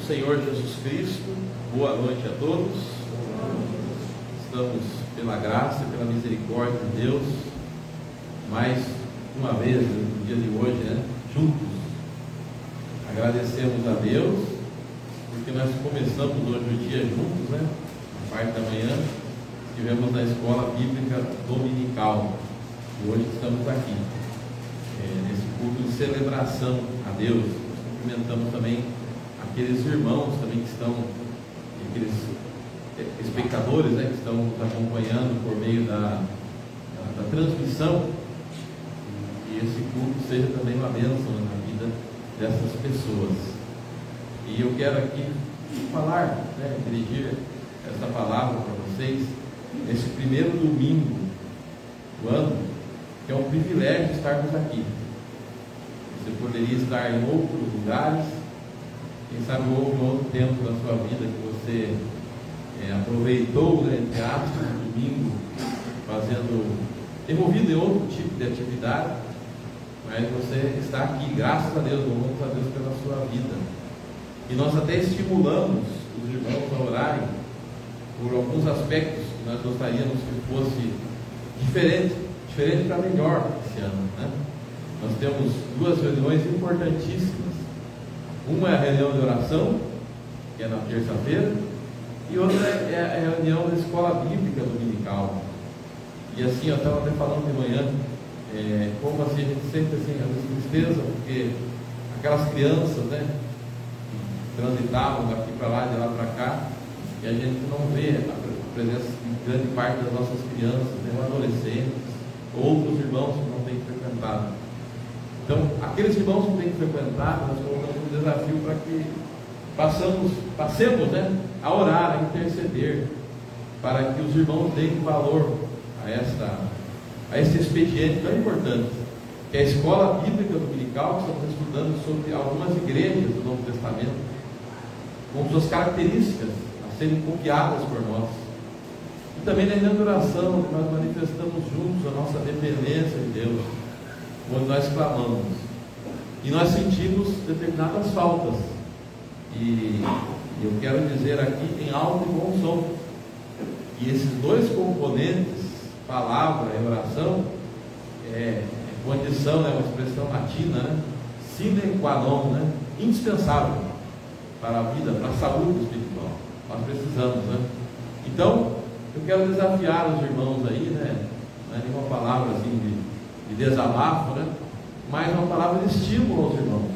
Senhor Jesus Cristo. Boa noite a todos. Estamos, pela graça e pela misericórdia de Deus, mais uma vez no dia de hoje, juntos. Agradecemos a Deus, porque nós começamos hoje o dia juntos, a parte da manhã, estivemos na escola bíblica dominical, e hoje estamos aqui, nesse culto de celebração a Deus. Cumprimentamos também aqueles irmãos também que estão, aqueles espectadores, que estão nos acompanhando por meio da transmissão, e esse culto seja também uma bênção na vida dessas pessoas. E eu quero aqui falar, dirigir essa palavra para vocês nesse primeiro domingo do ano, que é um privilégio estarmos aqui. Você poderia estar em outros lugares, quem sabe houve um outro tempo da sua vida que você aproveitou, entre aspas, o domingo, envolvido em outro tipo de atividade, mas você está aqui, graças a Deus, louvamos a Deus pela sua vida. E nós até estimulamos os irmãos a orarem por alguns aspectos que nós gostaríamos que fosse diferente para melhor esse ano, Nós temos duas reuniões importantíssimas. Uma é a reunião de oração, que é na terça-feira, e outra é a reunião da escola bíblica dominical. E assim, eu estava até falando de manhã, como assim, a gente sempre assim, às vezes tristeza, porque aquelas crianças, que transitavam daqui para lá, de lá para cá, e a gente não vê a presença de grande parte das nossas crianças, adolescentes, outros irmãos que não têm frequentado. Então, aqueles irmãos que têm frequentado, nós colocamos um desafio para que passemos a orar, a interceder, para que os irmãos deem valor a esse expediente tão importante, que é a escola bíblica dominical, que estamos estudando sobre algumas igrejas do Novo Testamento, com suas características a serem copiadas por nós. E também na inauguração, que nós manifestamos juntos a nossa dependência de Deus, quando nós clamamos, e nós sentimos determinadas faltas, e eu quero dizer aqui em alto e bom som, que esses dois componentes, palavra e oração, condição, uma expressão latina, sine qua non, indispensável para a vida, para a saúde espiritual. Nós precisamos, Então, eu quero desafiar os irmãos aí, não é nenhuma palavra assim de desabafo, mas uma palavra de estímulo aos irmãos.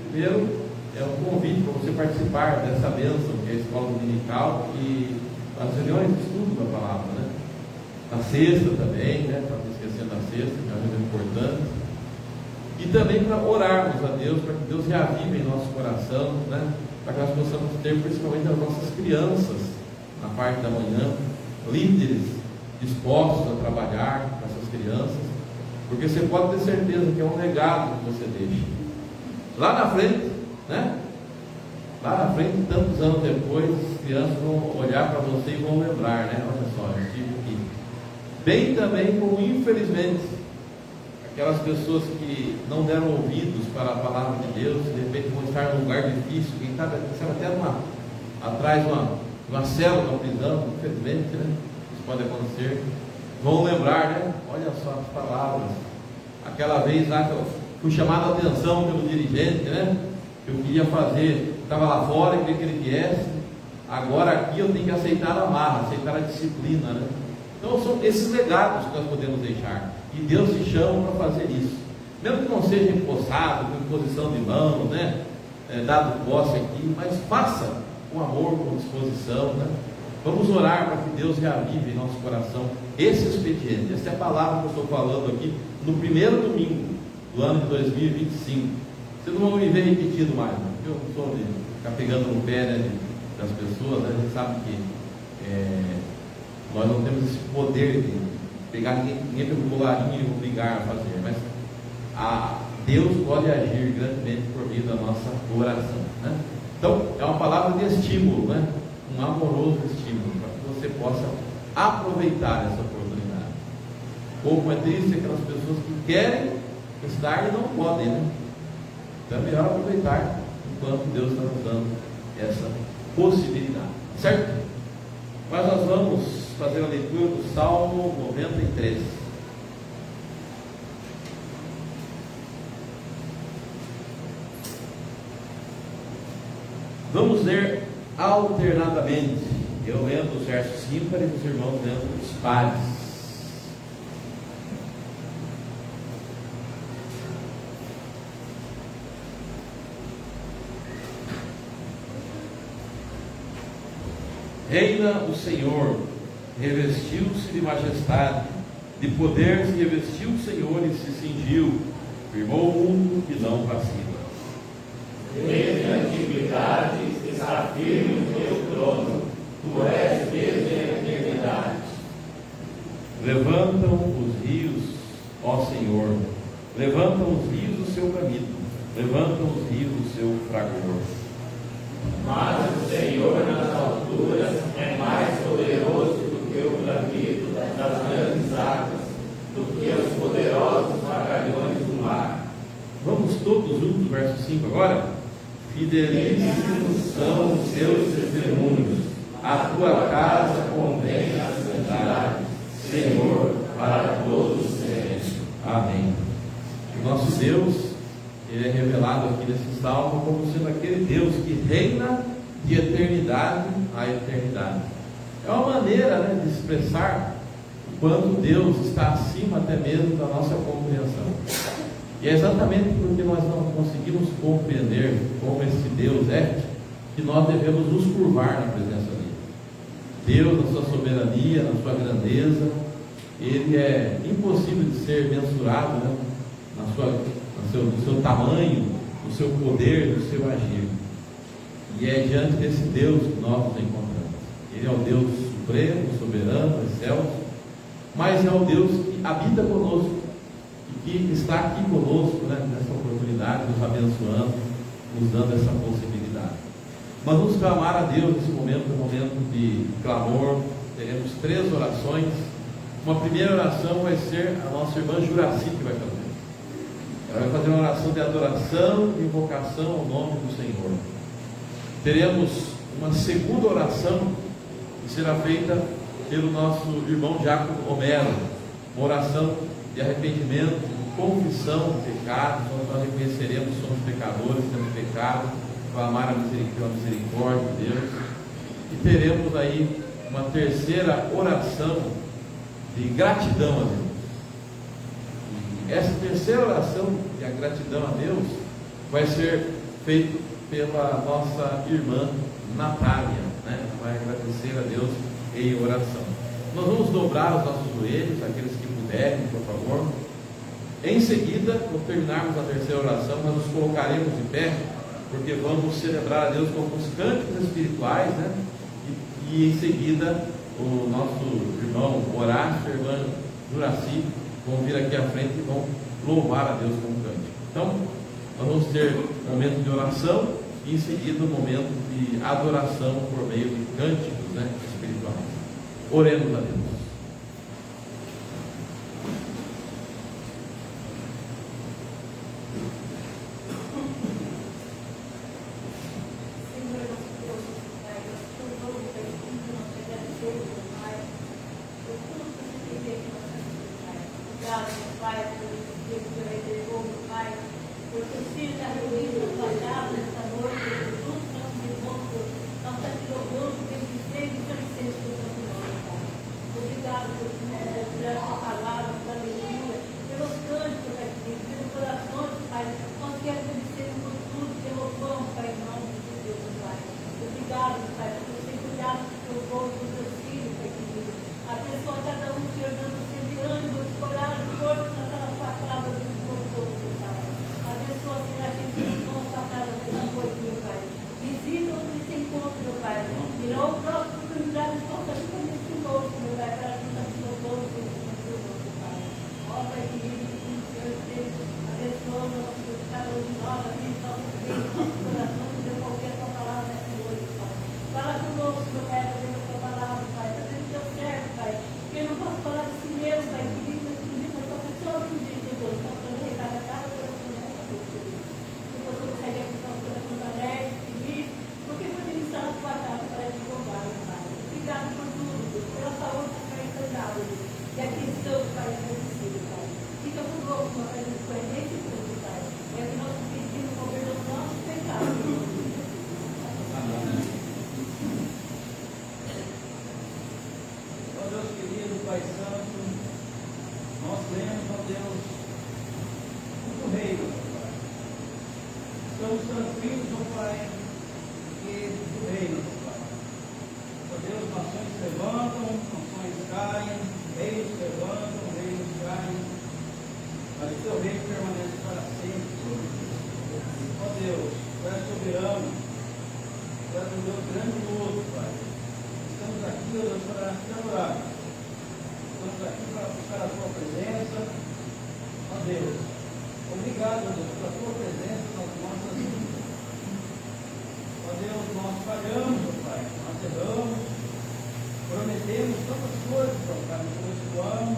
Primeiro, é um convite para você participar dessa bênção que é a escola dominical e as reuniões de estudo da palavra, Na sexta também, para não esquecer da sexta, que é uma reunião importante. E também para orarmos a Deus, para que Deus reavive em nosso coração, para que nós possamos ter principalmente as nossas crianças na parte da manhã, líderes dispostos a trabalhar com essas crianças, porque você pode ter certeza que é um legado que você deixa. Lá na frente, tantos anos depois, as crianças vão olhar para você e vão lembrar, Olha só, eu estive aqui. Bem também como, infelizmente, aquelas pessoas que não deram ouvidos para a palavra de Deus, de repente vão estar num lugar difícil, quem sabe até atrás de uma cela, uma prisão, infelizmente, isso pode acontecer. Vão lembrar, olha só as palavras, aquela vez lá que eu fui chamado a atenção pelo dirigente, que eu queria fazer, estava lá fora, queria que ele viesse, agora aqui eu tenho que aceitar a marra, aceitar a disciplina, Então são esses legados que nós podemos deixar, e Deus te chama para fazer isso, mesmo que não seja empossado, com imposição de mão, dado posse aqui, mas faça com amor, com disposição, Vamos orar para que Deus reavive em nosso coração esse expediente. Essa é a palavra que eu estou falando aqui no primeiro domingo do ano de 2025. Vocês não vão me ver repetido mais, eu não sou de ficar pegando no pé das pessoas, a gente sabe que nós não temos esse poder de pegar ninguém pelo colarinho e obrigar a fazer, mas Deus pode agir grandemente por meio da nossa oração. Então, é uma palavra de estímulo, um amoroso estímulo, para que você possa aproveitar essa oportunidade. Como é triste aquelas pessoas que querem estar e não podem, Então é melhor aproveitar enquanto Deus está nos dando essa possibilidade, certo? Mas nós vamos fazer a leitura do Salmo 93. Vamos ler alternadamente. Eu lendo os versos ímpares e os irmãos lendo os pares. Reina o Senhor, revestiu-se de majestade, de poder se revestiu o Senhor e se cingiu, firmou o mundo que não vacila. Desde a antiguidade está firme o teu trono, tu és desde a eternidade. Levantam os rios, ó Senhor, levantam os rios o seu bramido, levantam os rios o seu fragor. Mas o Senhor nas alturas é mais poderoso do que o bramido das grandes águas, do que os poderosos vagalhões do mar. Vamos todos juntos, verso 5 agora? Fidelíssimos são os teus testemunhos, a tua casa convém a santidade, Senhor, para todos sempre. Amém. O nosso Deus, Ele é revelado aqui nesse salmo como sendo aquele Deus que reina de eternidade a eternidade. É uma maneira, né, de expressar o quanto Deus está acima até mesmo da nossa compreensão. E é exatamente porque nós não conseguimos compreender como esse Deus é, que nós devemos nos curvar na presença dele. Deus, na sua soberania, na sua grandeza, Ele é impossível de ser mensurado, né, no seu tamanho, no seu poder, no seu agir. E é diante desse Deus que nós nos encontramos. Ele é o Deus supremo, soberano, excelso, mas é o Deus que habita conosco e que está aqui conosco, né, nessa oportunidade, nos abençoando, nos dando essa possibilidade. Mas vamos clamar a Deus nesse momento, um momento de clamor. Teremos 3 orações. Uma primeira oração vai ser a nossa irmã Juraci que vai fazer. Ela vai fazer uma oração de adoração e invocação ao nome do Senhor. Teremos uma segunda oração que será feita pelo nosso irmão Jacob Homero, uma oração de arrependimento, de confissão de pecados, onde nós reconheceremos que somos pecadores, temos pecado, clamar a misericórdia de Deus. E teremos aí uma terceira oração de gratidão a Deus. Essa terceira oração de gratidão a Deus vai ser feita pela nossa irmã Natália, né? Vai agradecer a Deus em oração. Nós vamos dobrar os nossos joelhos, aqueles que puderem, por favor. Em seguida, quando terminarmos a terceira oração, nós nos colocaremos de pé, porque vamos celebrar a Deus com os cânticos espirituais, né? E em seguida, o nosso irmão Horácio e a irmã Juraci vão vir aqui à frente e vão louvar a Deus com um cântico. Então, nós vamos ter um momento de oração e em seguida um momento de adoração por meio de cânticos, né, espirituais. Oremos a Deus. estamos tranquilos, ó Pai, porque do reino, ó Pai. Ó Deus, nações se levantam, nações caem, reinos se levantam, reinos caem, mas o teu reino permanece para sempre. Ó Deus, tu és soberano, tu és um Deus grandioso, Pai. Estamos aqui, ó Deus, para te adorar. Estamos aqui para buscar a tua presença. Ó Deus, obrigado, ó Deus, pela tua presença nas nossas vidas. Ó Deus, nós falhamos, ó Pai, nós erramos, prometemos tantas coisas, ó Pai, no começo do ano.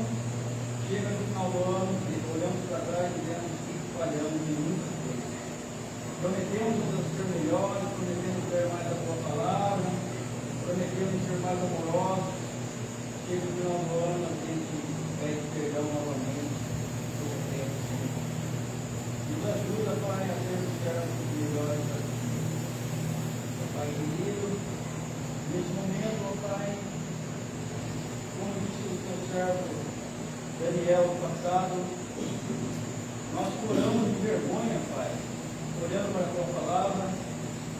Chega no final do ano, olhamos para trás e dizemos que falhamos em muitas coisas. Prometemos, ó Deus, ser melhores, prometemos ter mais a tua palavra, prometemos ser mais amorosos. Chega no final do ano, a gente pede perdão novamente. Nos ajuda, Pai, a sermos servos melhores para ti. Pai querido, nesse momento, ó Pai, como disse o teu servo Daniel no passado, nós choramos de vergonha, Pai, olhando para a tua palavra,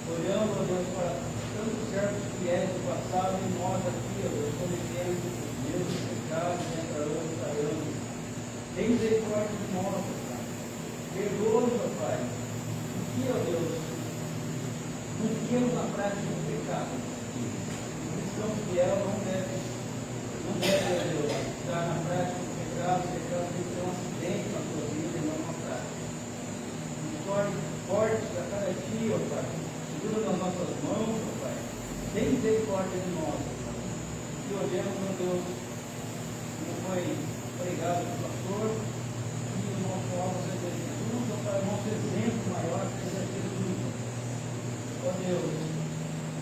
olhando, ó Deus, para tantos servos fiéis do passado e nós aqui, ó Deus, cometemos os mesmos pecados, entra anos, anos. Tem misericórdia de nós, ó Pai. Perdoa-nos, ó Pai, que, ó Deus, não fiquemos na prática do pecado. O cristão fiel não deve, ó Deus, estar na prática do pecado. O pecado tem que ter um acidente na sua vida e não na prática. Nos torne fortes a cada dia, ó Pai. Segura nas nossas mãos, ó Pai. Tem misericórdia de nós, ó Pai. Que olhemos, ó Deus, como foi pregado pelo pastor, que o nosso alvo seja Jesus, ó Pai, o nosso exemplo maior seja Jesus. Ó Deus,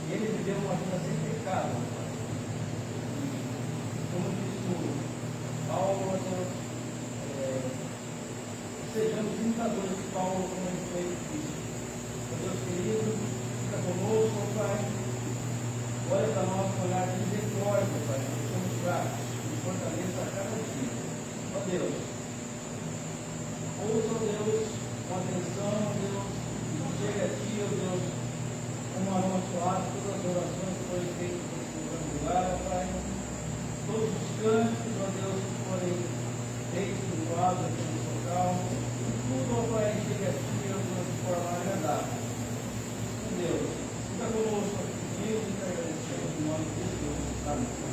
ele viveu uma vida sem pecado, ó Pai. Como disse Paulo, ó Deus, sejamos imitadores de Paulo como ele foi de Cristo. Ó Deus querido, fica conosco, ó Pai. Olha para nós com olhar de misericórdia, Pai, nós somos fracos, nos fortaleça a cada dia. Ó Deus, ouça, ó Deus, com atenção, ó Deus, não chegue a Ti, ó Deus, como aroma suave, todas as orações que forem feitas nesse lugar, ó Pai, todos os cânticos, ó Deus, que forem feitos no quadro aqui nesse local, tudo, ó Pai, chegue a Ti, ó Deus, de forma agradável. Ó Deus, fica conosco aqui. Deus te agradecemos em nome de Jesus. Amém.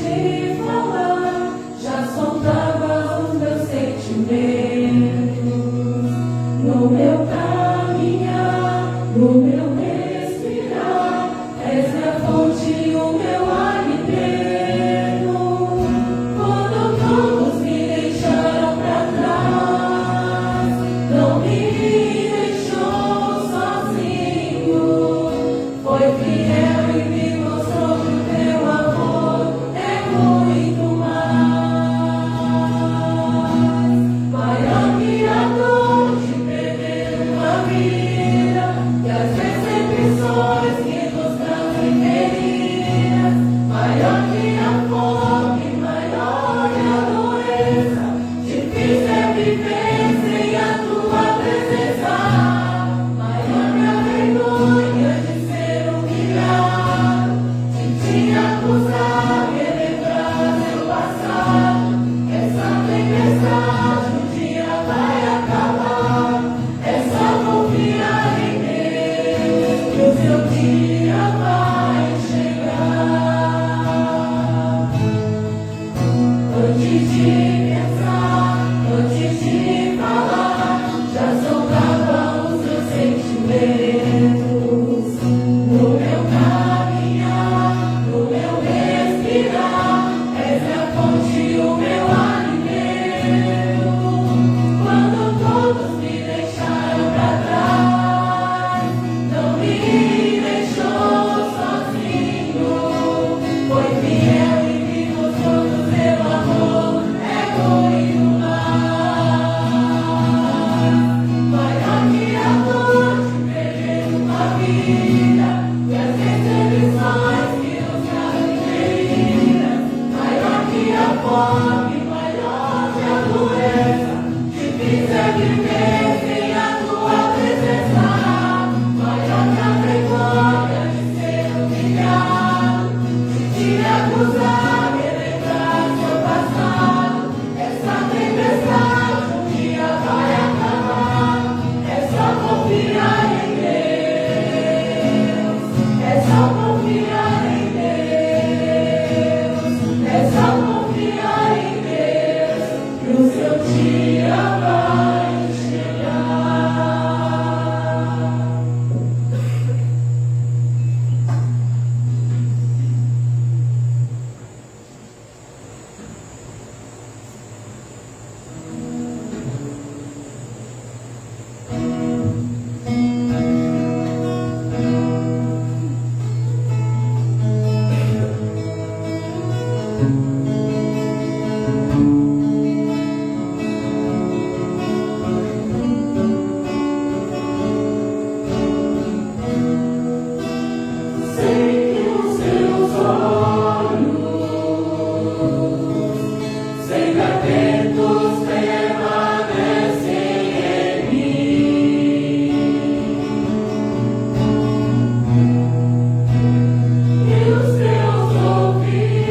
de falar, já soltava os meus sentimentos. No meu caminhar, no meu respirar, és a fonte, o meu alimento. Quando todos me deixaram pra trás, não me deixou sozinho. Foi fiel e me mostrou que o teu amor é muito mais. Maior que a dor de perder uma vida, que as decepções que nos trazem feridas. Maior que a fome, maior que a doença, difícil é viver sem a tua presença. Maior que a vergonha de ser humilhado, de te acusar, relembrar seu passado. Essa tempestade um dia vai acabar. É só confiar em Deus que o seu dia vai chegar. Antes de pensar, antes de falar, já soltava os meus sentimentos. No meu caminhar, no meu respirar, és a fonte, o meu alimento. Quando todos me deixaram pra trás, não me deixou sozinho. Foi fiel e me mostrou que o seu amor é muito mais. Maior que a dor de perder uma vida, e as decepções que nos trazem feridas. Maior que a fome, maior que a doença, difícil é viver sem a tua presença. Maior que a vergonha de ser humilhado, de te acusar, relembrar seu passado. Essa tempestade um dia vai acabar. É só confiar em Deus. É só confiar em Deus. É só confiar em Deus que o seu dia vai chegar. Sei que os seus olhos, sempre atentos, permanecem em mim, e os teus ouvidos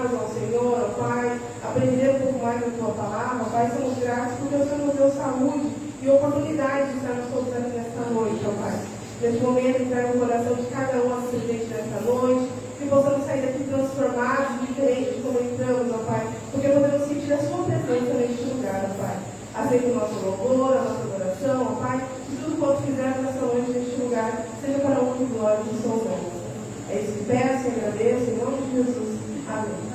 mais ao Senhor, ó Pai, aprender um pouco mais da Tua palavra. Pai, somos gratos porque o Senhor nos deu saúde e oportunidade de estarmos todos aqui nesta noite, ó Pai. Neste momento, entrega o coração de cada um assistente nesta noite, que possamos sair daqui transformados, diferentes de como entramos, ó Pai, porque podemos sentir a Sua presença neste lugar, ó Pai. Aceita o nosso louvor, a nossa adoração, ó Pai, e tudo quanto fizermos nesta noite neste lugar, seja para a honra e glória do Seu nome. É isso que peço e agradeço, em nome de Jesus. Amém.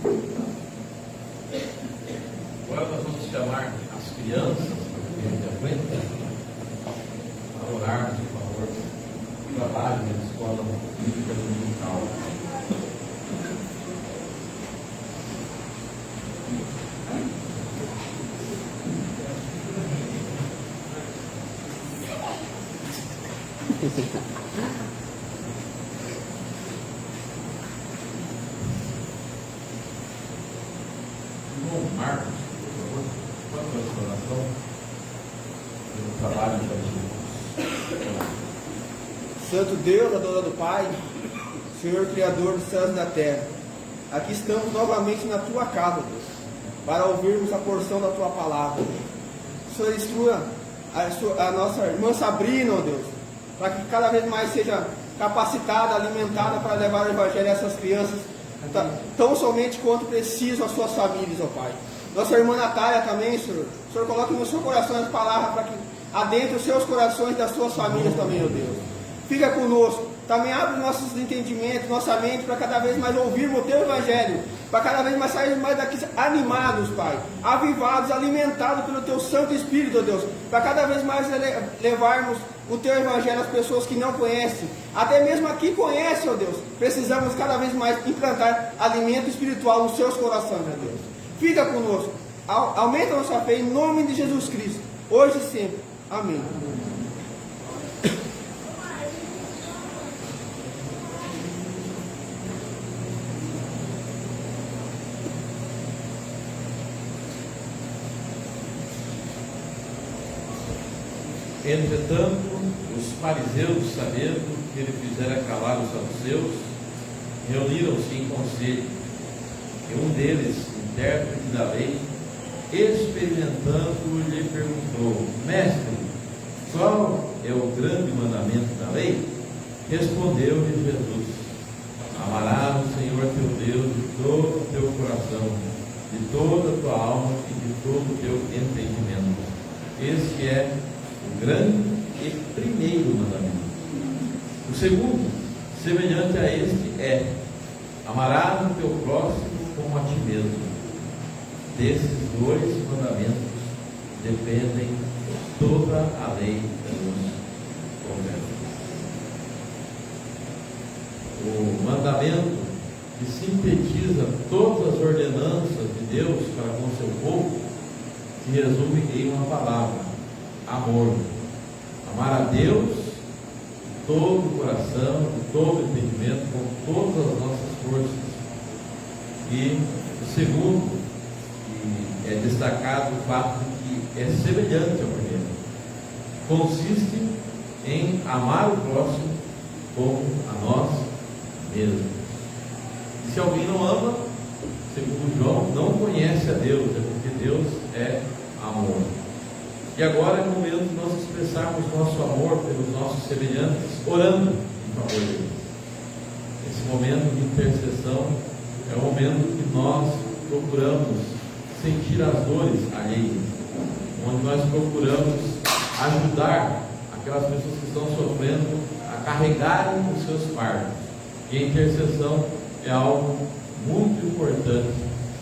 Agora nós vamos chamar as crianças para que venham à frente, para orarmos, por favor, o trabalho da escola bíblica dominical. Irmão Marcos, por favor, quanto à oração pelo trabalho da irmãos. Santo Deus, adorado Pai, Senhor Criador dos céus e da terra, aqui estamos novamente na Tua casa, Deus, para ouvirmos a porção da Tua palavra. Senhor, instrua a nossa irmã Sabrina, ó Deus, para que cada vez mais seja capacitada, alimentada para levar o Evangelho a essas crianças, tão somente quanto precisam as suas famílias, ó Pai. Nossa irmã Natália também, Senhor, o Senhor coloque no seu coração as palavras para que adentre os seus corações das suas famílias também, ó Deus. Fica conosco, também abre nossos entendimentos, nossa mente, para cada vez mais ouvirmos o Teu Evangelho, para cada vez mais sairmos mais daqui animados, Pai, avivados, alimentados pelo Teu Santo Espírito, ó Deus, para cada vez mais levarmos o Teu Evangelho às pessoas que não conhecem, até mesmo aqui conhecem, ó Deus. Precisamos cada vez mais implantar alimento espiritual nos seus corações, ó Deus. Fica conosco, aumenta a nossa fé em nome de Jesus Cristo, hoje e sempre. Amém. Entretanto, os fariseus, sabendo que ele fizera calar os saduceus, reuniram-se em conselho. E um deles, intérprete da lei, experimentando, lhe perguntou: Mestre, qual é o grande mandamento da lei? Respondeu-lhe Jesus: Amarás o Senhor teu Deus de todo o teu coração, de toda a tua alma e de todo o teu entendimento. Esse é o grande e primeiro mandamento. O segundo, semelhante a este, é: amarás o teu próximo como a ti mesmo. Desses dois mandamentos dependem toda a lei dos profetas. O mandamento que sintetiza todas as ordenanças de Deus para com seu povo se resume em uma palavra: amor. Amar a Deus de todo o coração, de todo o entendimento, com todas as nossas forças. E o segundo, que é destacado o fato de que é semelhante ao primeiro, consiste em amar o próximo como a nós mesmos. E se alguém não ama, segundo João, não conhece a Deus, é porque Deus é amor. E agora é o momento de nós expressarmos nosso amor pelos nossos semelhantes, orando em favor deles. Esse momento de intercessão é o momento que nós procuramos sentir as dores alheias, onde nós procuramos ajudar aquelas pessoas que estão sofrendo a carregarem os seus fardos. E a intercessão é algo muito importante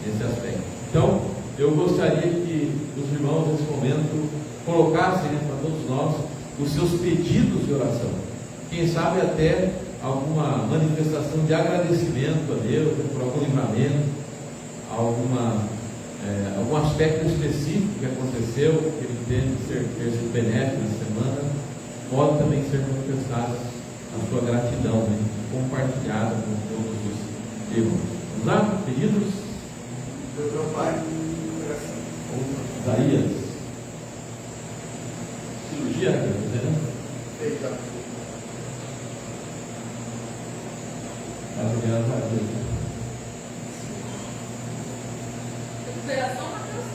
nesse aspecto. Então, eu gostaria que os irmãos nesse momento colocassem para todos nós os seus pedidos de oração. Quem sabe até alguma manifestação de agradecimento a Deus por algum livramento, algum aspecto específico que aconteceu, que ele entende ter sido benéfico na semana, pode também ser manifestada a sua gratidão, né, compartilhada com todos os irmãos. Vamos lá? Pedidos? Meu Pai, Isaías. Cirurgia, né? eita. Graças a Deus. Recuperação, Matheus?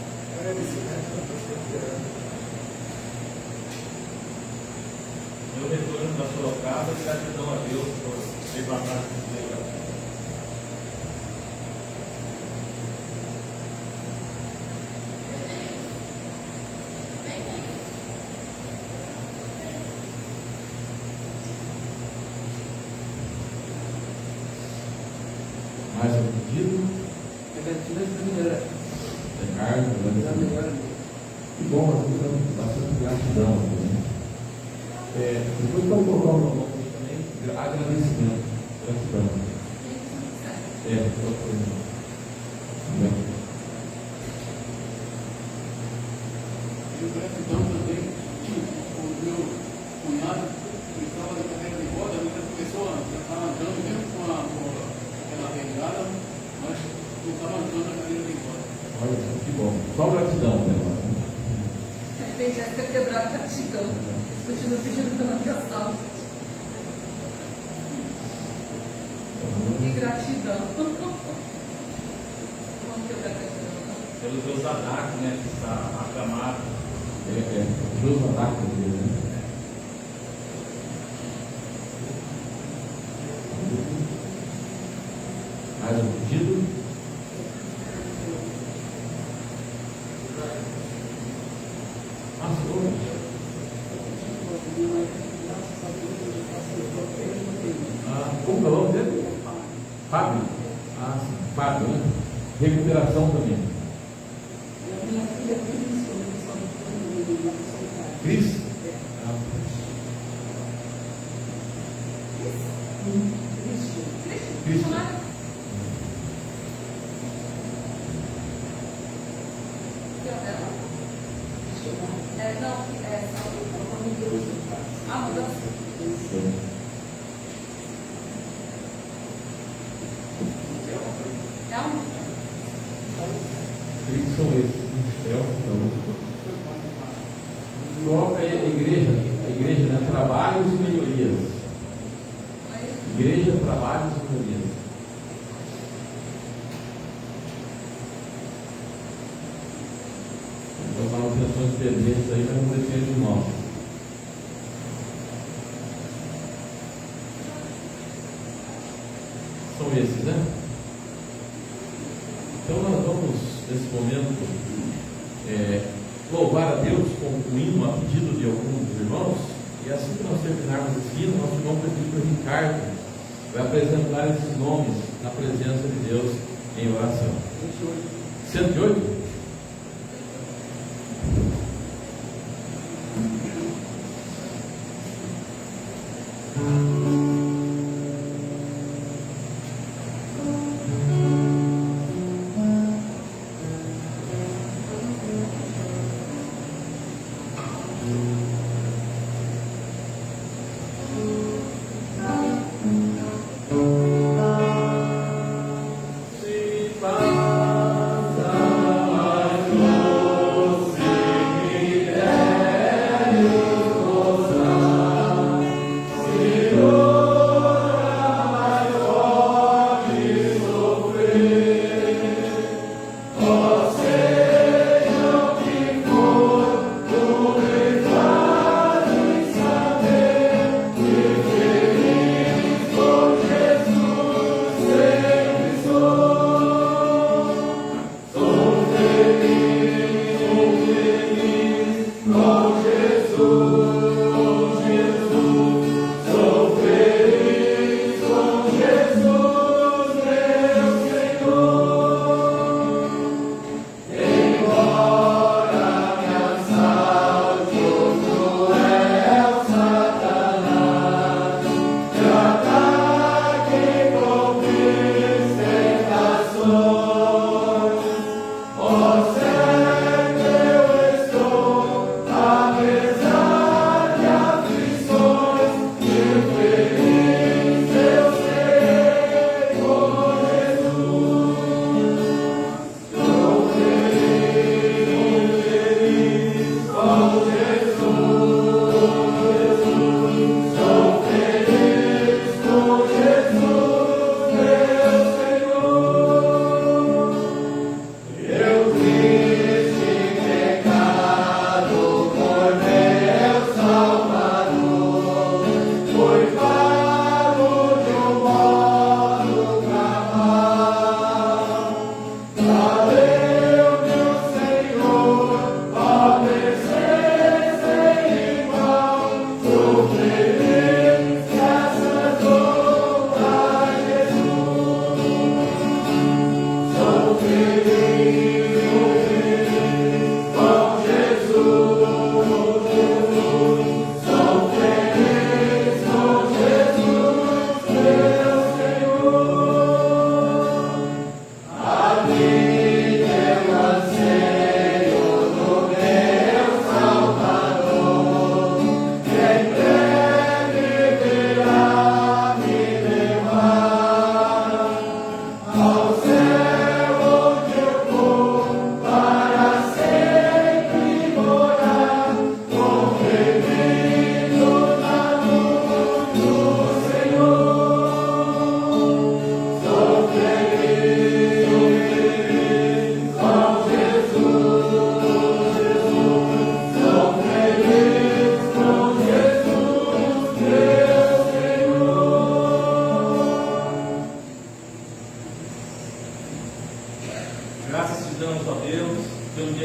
Eu retorno da sua casa e gratidão a Deus por levantar esse legado. Mais algum pedido? É carne, né? Que bom, nós temos bastante gratidão. Né? Depois pode colocar o nome também, agradecimento, gratidão. Eu gratidão também, o meu cunhado, ele estava na carreira de roda, ele começou a estar andando mesmo com aquela regada, mas não estava andando na carreira de roda. Olha, que bom. Só gratidão, né? De repente, essa quebrar gratidão. Continua pedindo pela questão. Que gratidão. Vamos quebrar gratidão. Pelo Deus Anak, né, que está aclamado. Deus Anak dele, né? Mais um pedido? Como é o nome dele? Fábio. Sim, Fábio, né? Recuperação também. Cris? Cristo. Eles são esses. Coloca aí a igreja, né? Trabalhos e melhorias. Igreja, trabalhos e melhorias. Então, manutenções pendentes aí, mas não depende de nós. São esses, né? Então nós vamos, nesse momento, louvar a Deus com um hino a pedido de alguns dos irmãos, e assim que nós terminarmos esse hino, nosso irmão presbítero Ricardo vai apresentar esses nomes na presença de Deus em oração. 108?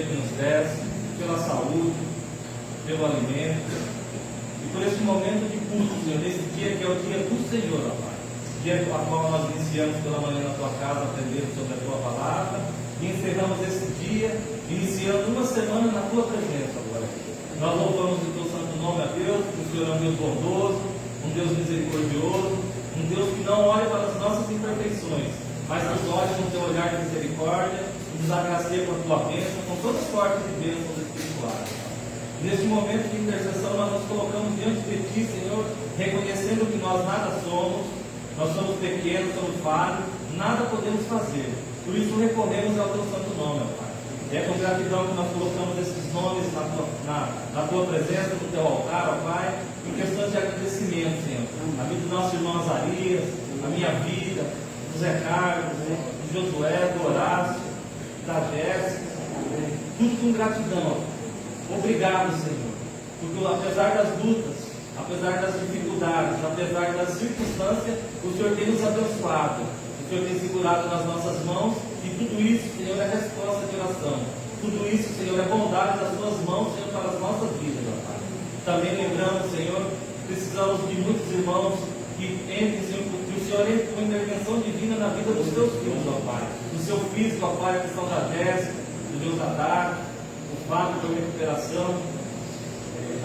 que nos desse, pela saúde, pelo alimento, e por esse momento de culto, Senhor, nesse dia que é o dia do Senhor, ó Pai. Dia a qual nós iniciamos pela manhã na tua casa, aprendendo sobre a tua palavra, e encerramos esse dia, iniciando uma semana na tua presença, agora. Nós louvamos o teu santo nome a Deus, porque o Senhor é um Deus bondoso, um Deus misericordioso, um Deus que não olha para as nossas imperfeições, mas nos olha com o teu olhar de misericórdia, e nos agracia com a tua bênção, com todas as sortes de bênçãos espirituais. Neste momento de intercessão, nós nos colocamos diante de ti, Senhor, reconhecendo que nós nada somos, nós somos pequenos, somos falhos, nada podemos fazer. Por isso recorremos ao teu santo nome, ó Pai. E é com gratidão que nós colocamos esses nomes na tua presença, no teu altar, ó Pai, em questão de agradecimento, Senhor. A vida do nosso irmão Azarias, a minha vida, do Zé Carlos, do Josué, do Horácio, da Jéssica, tudo com gratidão, ó. Obrigado, Senhor, porque apesar das lutas, apesar das dificuldades, apesar das circunstâncias, o Senhor tem nos abençoado, o Senhor tem segurado nas nossas mãos, e tudo isso, Senhor, é resposta de oração. Tudo isso, Senhor, é bondade das tuas mãos, Senhor, para as nossas vidas, ó Pai. Também lembramos, Senhor, precisamos de muitos irmãos que entrem, Senhor, que o Senhor entre com intervenção divina na vida dos teus filhos, ó Pai. Do seu físico, ó Pai, a questão da Jéssica, do Deus Adar, o Fábio pela recuperação,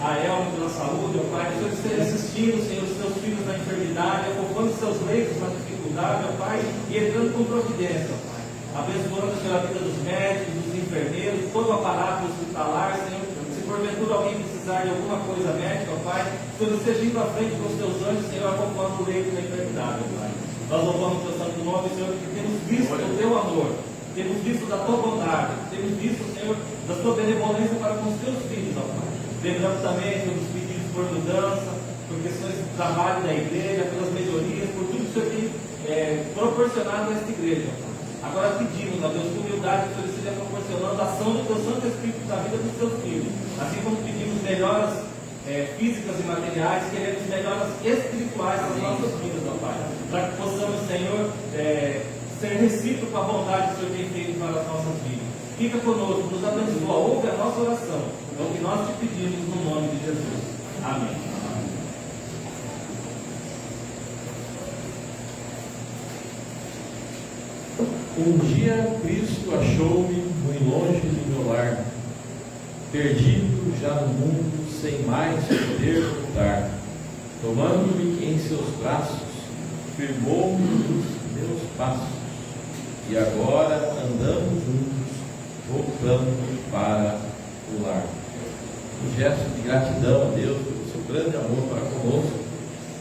a Elma pela saúde, ó Pai, que o Senhor esteja assistindo, Senhor, os teus filhos na enfermidade, ocupando os seus leitos na dificuldade, ó Pai, e entrando com providência, ó Pai. Abençoando, Senhor, a vida dos médicos, dos enfermeiros, todo o aparato hospitalar, Senhor. Se porventura alguém precisar de alguma coisa médica, ó Pai, que o Senhor esteja indo à frente com os teus anjos, Senhor, ocupando o leito da enfermidade, ó Pai. Nós louvamos o teu santo nome, Senhor, porque temos visto o teu amor. Temos visto da tua bondade, temos visto, Senhor, da tua benevolência para com os teus filhos, ó Pai. Lembramos também, Senhor, dos pedidos por mudança, por questões de trabalho da igreja, pelas melhorias, por tudo que o Senhor tem proporcionado a esta igreja, ó Pai. Agora pedimos, ó Deus, com humildade, que o Senhor esteja proporcionando a ação do teu Santo Espírito na vida dos teus filhos. Assim como pedimos melhoras físicas e materiais, queremos melhoras espirituais nas nossas vidas, ó Pai. Para que possamos, Senhor, ser recíproco a bondade que o Senhor tem feito para as nossas vidas. Fica conosco, nos abençoa, ouve a nossa oração. É o que nós te pedimos no nome de Jesus. Amém. Um dia Cristo achou-me muito longe do meu lar, perdido já no mundo, sem mais poder voltar. Tomando-me em seus braços, firmou-me nos meus passos, e agora andamos juntos, voltando para o lar. Um gesto de gratidão a Deus pelo seu grande amor para conosco.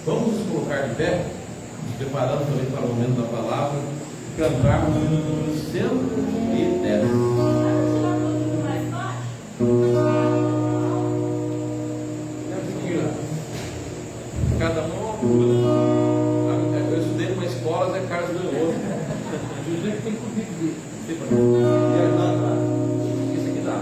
Vamos nos colocar de pé, nos preparando também para o momento da palavra, cantarmos o número 110. Cada um altura. Eu estudei numa escola, Zé Carlos ganhou. O jeito tem comigo dele. Isso aqui dá.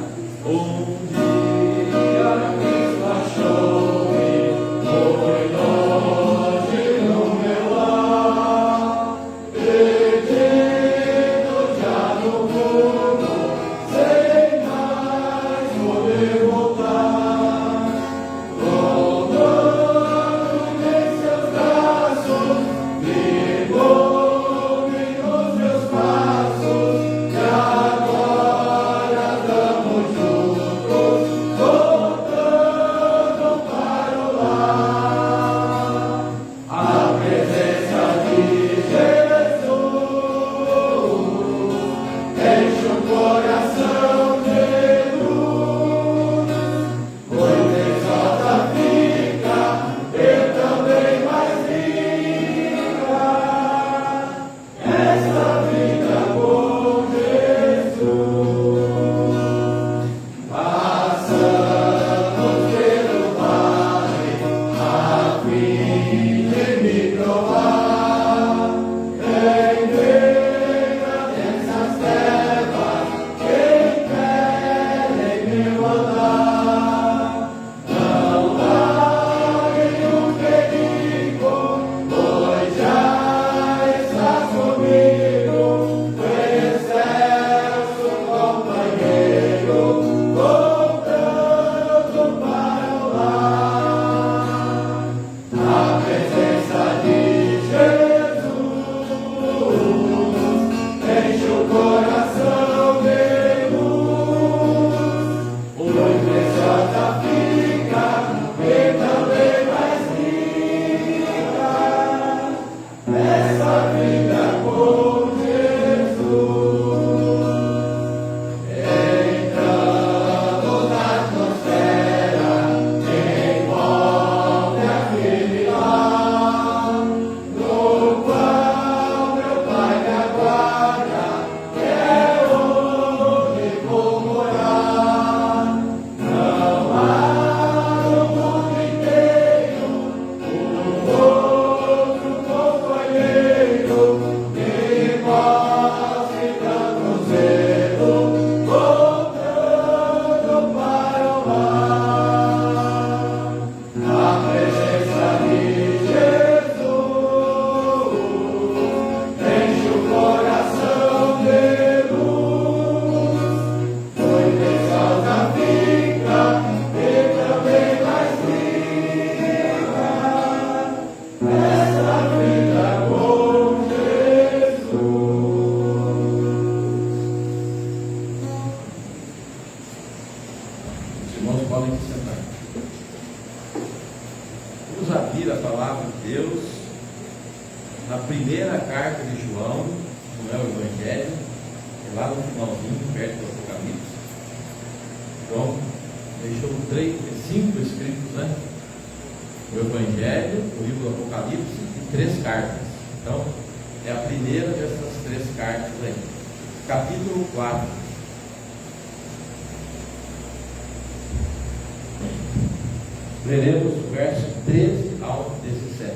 Leremos o verso 13 ao 17.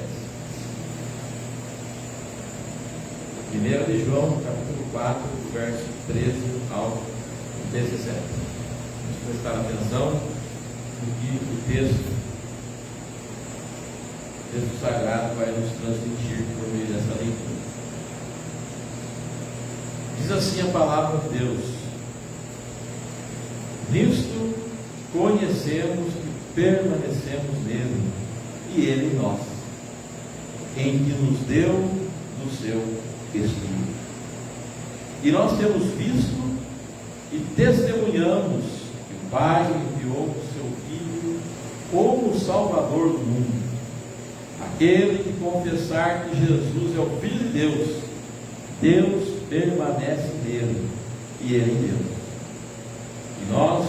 1 de João, capítulo 4, verso 13 ao 17. Vamos prestar atenção no que o texto sagrado vai nos transmitir por meio dessa leitura. Diz assim a palavra de Deus: nisto conhecemos que permanecemos nele e ele em nós, em que nos deu do seu Espírito. E nós temos visto e testemunhamos que o Pai enviou o seu Filho como Salvador do mundo. Aquele que confessar que Jesus é o Filho de Deus, Deus permanece nele e ele em Deus. E nós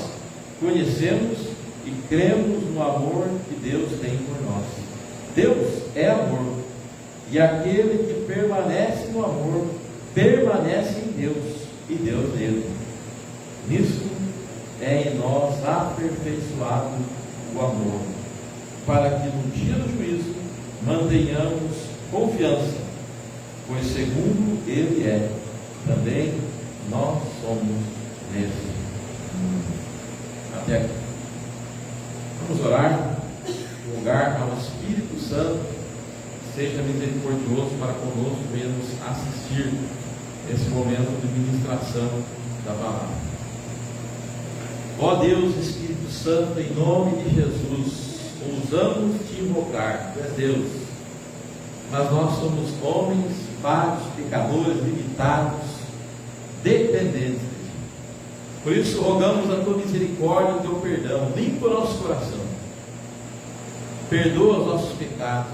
conhecemos e cremos no amor que Deus tem por nós. Deus é amor, e aquele que permanece no amor permanece em Deus e Deus nele. Nisso é em nós aperfeiçoado o amor, para que no dia do juízo mantenhamos confiança, pois segundo ele é, também nós somos nesse mundo. Até aqui. Vamos orar, rogar ao Espírito Santo, seja misericordioso para conosco, venha nos assistir nesse momento de ministração da palavra. Ó Deus, Espírito Santo, em nome de Jesus, ousamos te invocar. Tu és Deus, mas nós somos homens, vários, pecadores, limitados, dependentes de ti. Por isso rogamos a tua misericórdia e o teu perdão. Limpa o nosso coração, perdoa os nossos pecados,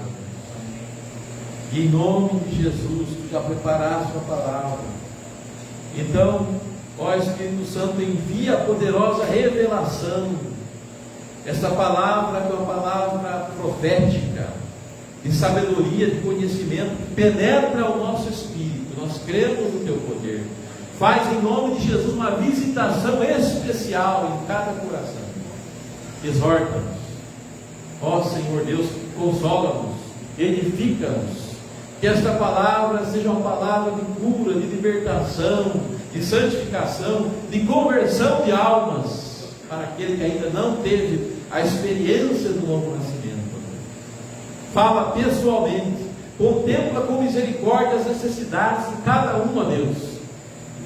e em nome de Jesus, tu já preparaste a palavra. Então, ó Espírito Santo, envia a poderosa revelação. Esta palavra que é uma palavra profética, de sabedoria, de conhecimento, que penetra o nosso espírito. Nós cremos no teu poder. Faz em nome de Jesus uma visitação especial em cada coração. Exorta-nos, ó Senhor Deus, consola-nos, edifica-nos. Que esta palavra seja uma palavra de cura, de libertação, de santificação, de conversão de almas, para aquele que ainda não teve a experiência do novo nascimento. Fala pessoalmente, contempla com misericórdia as necessidades de cada um, ó Deus.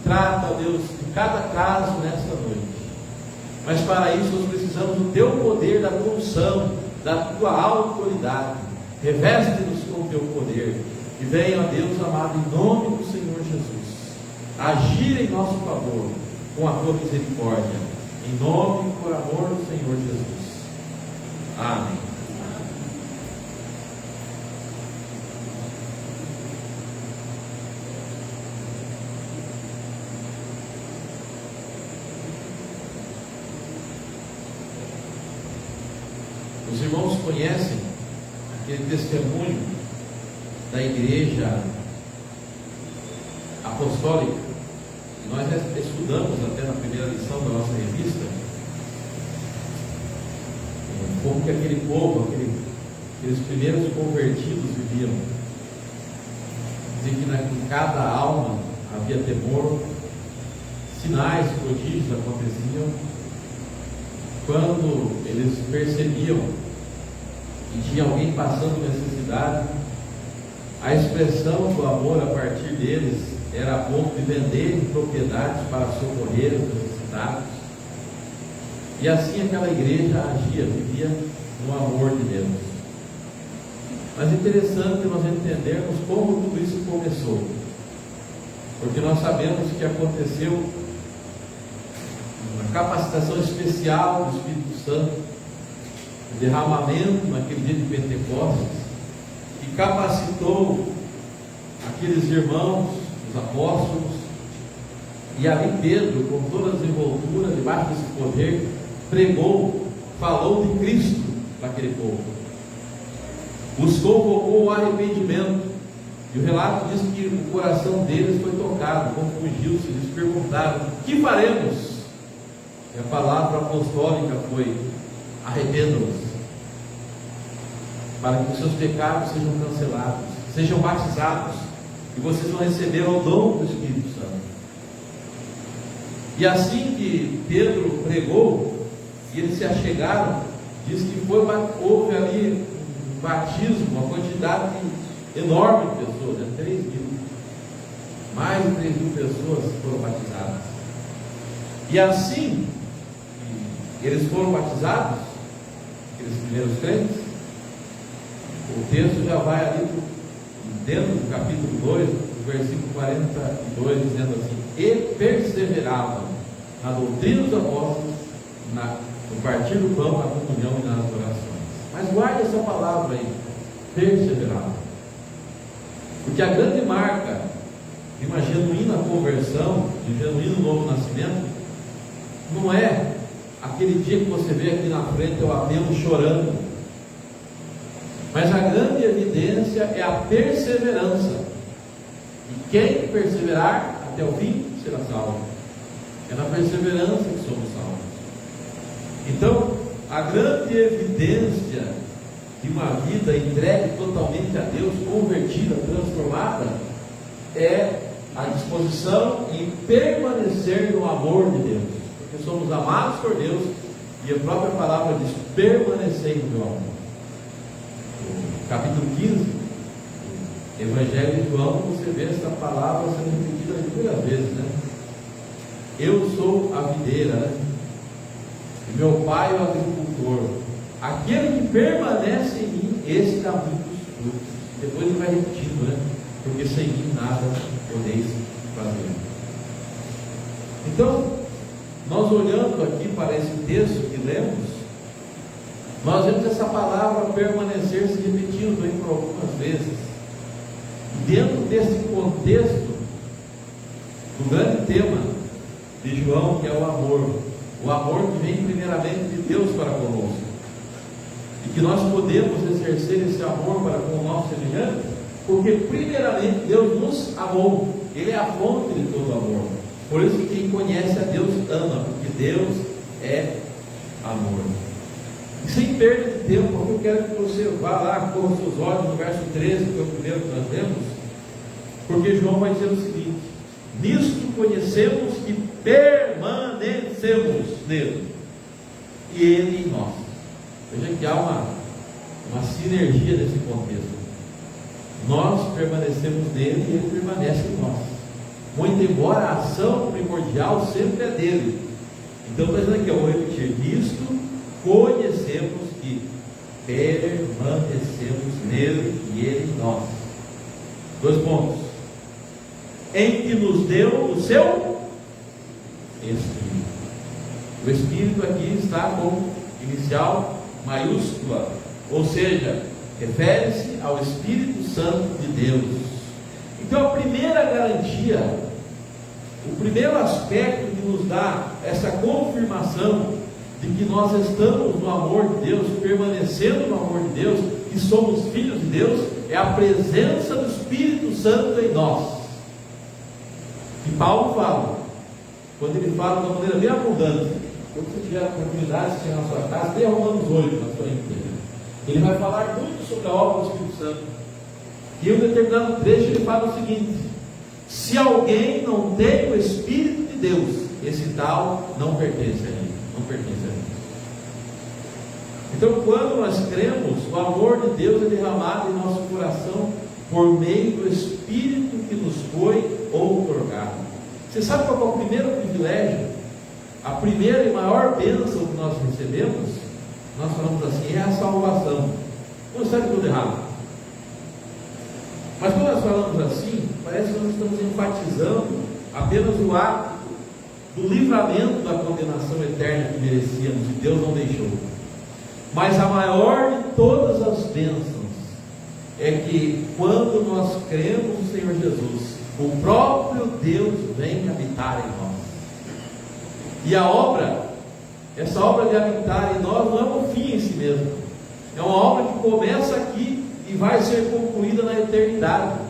Trata, ó Deus, de cada caso nesta noite. Mas para isso nós precisamos do teu poder, da tua unção, da tua autoridade. Reveste-nos com o teu poder. E venha, ó Deus amado, em nome do Senhor Jesus, agir em nosso favor com a tua misericórdia, em nome e por amor do Senhor Jesus. Amém. Os irmãos conhecem aquele testemunho da igreja apostólica, que nós estudamos até na primeira lição da nossa revista, como que aquele povo, aqueles primeiros convertidos viviam. Dizem que em cada alma havia temor, sinais, prodígios aconteciam. Quando eles percebiam que tinha alguém passando necessidade, a expressão do amor a partir deles era a ponto de venderem propriedades para socorrer os necessitados. E assim aquela igreja agia, vivia no amor de Deus. Mas é interessante nós entendermos como tudo isso começou, porque nós sabemos que aconteceu uma capacitação especial do Espírito Santo, o derramamento naquele dia de Pentecostes, que capacitou aqueles irmãos, os apóstolos, e ali Pedro, com toda a desenvoltura, debaixo desse poder, pregou, falou de Cristo para aquele povo, os convocou ao arrependimento, e o relato diz que o coração deles foi tocado, confundiu-se, eles perguntaram: o que faremos? E a palavra apostólica foi: arrependam-se, para que os seus pecados sejam cancelados, sejam batizados, e vocês vão receber o dom do Espírito Santo. E assim que Pedro pregou, e eles se achegaram, diz que houve ali um batismo, uma quantidade enorme de pessoas, 3.000, mais de 3.000 pessoas foram batizadas. E assim que eles foram batizados, aqueles primeiros crentes, o texto já vai ali dentro do capítulo 2, do versículo 42, dizendo assim: e perseveravam na doutrina dos apóstolos, no partir do pão, na comunhão e nas orações. Mas guarde essa palavra aí, perseveravam, porque a grande marca de uma genuína conversão, de um genuíno novo nascimento, não é aquele dia que você vê aqui na frente o apelo chorando, mas a grande evidência é a perseverança, e quem perseverar até o fim será salvo. É na perseverança que somos salvos. Então, a grande evidência de uma vida entregue totalmente a Deus, convertida, transformada, é a disposição em permanecer no amor de Deus, porque somos amados por Deus, e a própria palavra diz: permanecei no meu amor. No capítulo 15, Evangelho de João, você vê essa palavra sendo repetida inúmeras vezes, né? Eu sou a videira, né? E meu pai é o agricultor. Aquele que permanece em mim, esse dá muitos frutos. Depois ele vai repetindo, né? Porque sem mim nada podeis fazer. Então, nós olhando aqui para esse texto que lemos, nós vemos essa palavra permanecer se repetindo aí por algumas vezes. Dentro desse contexto, do grande tema de João, que é o amor que vem primeiramente de Deus para conosco, e que nós podemos exercer esse amor para com o nosso semelhante, porque primeiramente Deus nos amou, Ele é a fonte de todo amor. Por isso que quem conhece a Deus ama, porque Deus é amor. E sem perda de tempo, eu quero que você vá lá, com os seus olhos no verso 13, que é o primeiro que nós lemos, porque João vai dizer o seguinte: nisto conhecemos que permanecemos nele, e ele em nós. Veja que há uma sinergia nesse contexto. Nós permanecemos nele e ele permanece em nós. Muito embora a ação primordial sempre é dele. Então está dizendo aqui, eu vou repetir: nisto conhecemos que permanecemos nele e ele em nós. 2 pontos: em que nos deu o seu Espírito. O Espírito aqui está com inicial maiúscula, ou seja, refere-se ao Espírito Santo de Deus. Então a primeira garantia, o primeiro aspecto que nos dá essa confirmação de que nós estamos no amor de Deus, permanecendo no amor de Deus, que somos filhos de Deus, é a presença do Espírito Santo em nós. E Paulo fala, quando ele fala de uma maneira bem abundante, quando você tiver a oportunidade de chegar na sua casa, dê Romanos 8 na sua empresa. Ele vai falar muito sobre a obra do Espírito Santo. E em um determinado trecho ele fala o seguinte: se alguém não tem o Espírito de Deus, esse tal não pertence a ele. Não pertence a ele. Então, quando nós cremos, o amor de Deus é derramado em nosso coração por meio do Espírito que nos foi outorgado. Você sabe qual é o primeiro privilégio? A primeira e maior bênção que nós recebemos, nós falamos assim, é a salvação. Não está de tudo errado. Mas quando nós falamos assim, parece que nós estamos enfatizando apenas o ato do livramento da condenação eterna que merecíamos, e Deus não deixou. Mas a maior de todas as bênçãos é que quando nós cremos no Senhor Jesus, o próprio Deus vem habitar em nós. E a obra, essa obra de habitar em nós não é um fim em si mesmo. É uma obra que começa aqui e vai ser concluída na eternidade.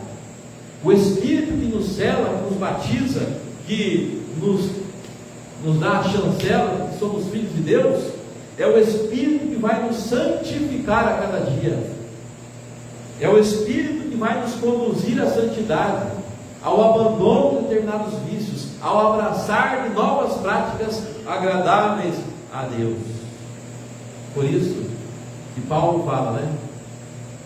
O Espírito que nos sela, que nos batiza, que nos dá a chancela, que somos filhos de Deus, é o Espírito que vai nos santificar a cada dia. É o Espírito que vai nos conduzir à santidade, ao abandono de determinados vícios, ao abraçar de novas práticas agradáveis a Deus. Por isso que Paulo fala, né?